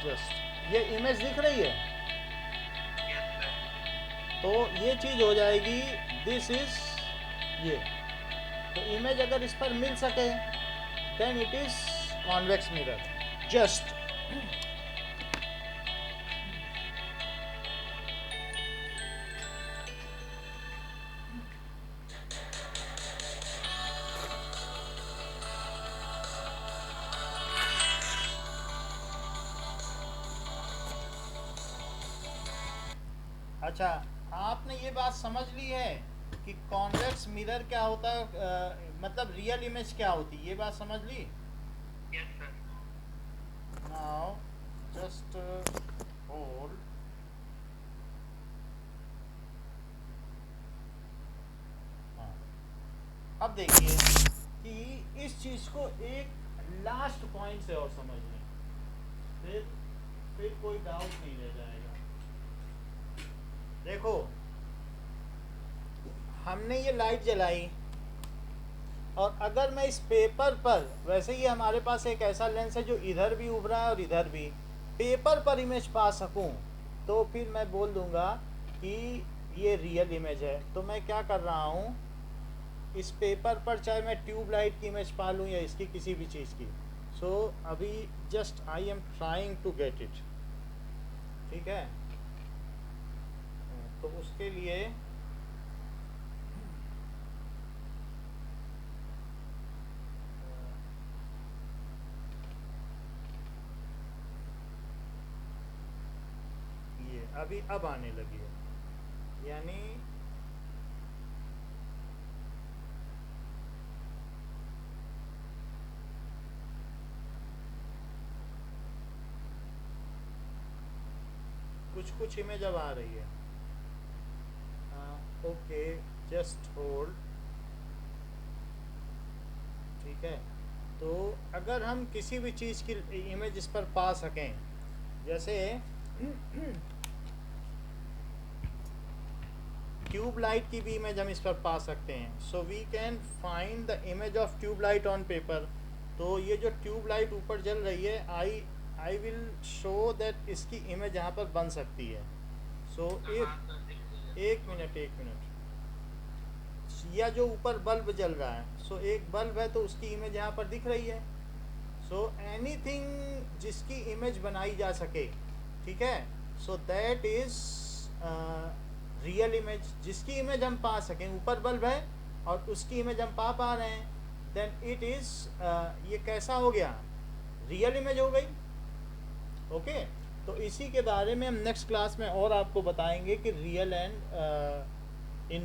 जस्ट ये इमेज दिख रही है, तो ये चीज़ हो जाएगी, दिस इज ये। तो इमेज अगर इस पर मिल सके then it is convex mirror. Just अच्छा, आपने ये बात समझ ली है कि कॉन्वेक्स मिरर क्या होता है, मतलब रियल इमेज क्या होती है, ये बात समझ ली। Yes sir. Now just hold. हाँ, अब देखिए कि इस चीज को एक लास्ट पॉइंट से और समझ लें, फिर कोई डाउट नहीं रह जाएगा। देखो, हमने ये लाइट जलाई और अगर मैं इस पेपर पर, वैसे ही हमारे पास एक ऐसा लेंस है जो इधर भी उभरा है और इधर भी, पेपर पर इमेज पा सकूं, तो फिर मैं बोल दूंगा कि ये रियल इमेज है। तो मैं क्या कर रहा हूँ, इस पेपर पर चाहे मैं ट्यूब लाइट की इमेज पा लूँ या इसकी किसी भी चीज़ की। सो अभी just I am trying to get it, ठीक है। तो उसके लिए ये अभी अब आने लगी है, यानी कुछ इमेज अब आ रही है। ओके, जस्ट होल्ड, ठीक है। तो अगर हम किसी भी चीज़ की इमेज इस पर पा सकें, जैसे ट्यूब लाइट की भी इमेज हम इस पर पा सकते हैं। So we can find the image of tube light on paper. तो ये जो ट्यूब लाइट ऊपर जल रही है, आई विल शो दैट इसकी इमेज यहाँ पर बन सकती है। सो एक मिनट, या जो ऊपर बल्ब जल रहा है, सो एक बल्ब है तो उसकी इमेज यहाँ पर दिख रही है। सो एनीथिंग जिसकी इमेज बनाई जा सके, ठीक है, so that is real image. जिसकी इमेज हम पा सकें, ऊपर बल्ब है और उसकी इमेज हम पा रहे हैं, देन इट इज ये कैसा हो गया, रियल इमेज हो गई। ओके, तो इसी के बारे में हम नेक्स्ट क्लास में और आपको बताएंगे कि रियल एंड इन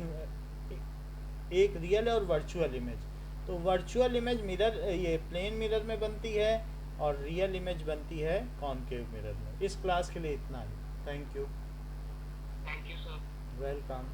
एक रियल और वर्चुअल इमेज। तो वर्चुअल इमेज मिरर, ये प्लेन मिरर में बनती है और रियल इमेज बनती है कॉनकेव मिरर में। इस क्लास के लिए इतना ही। Thank you. Thank you sir. Welcome.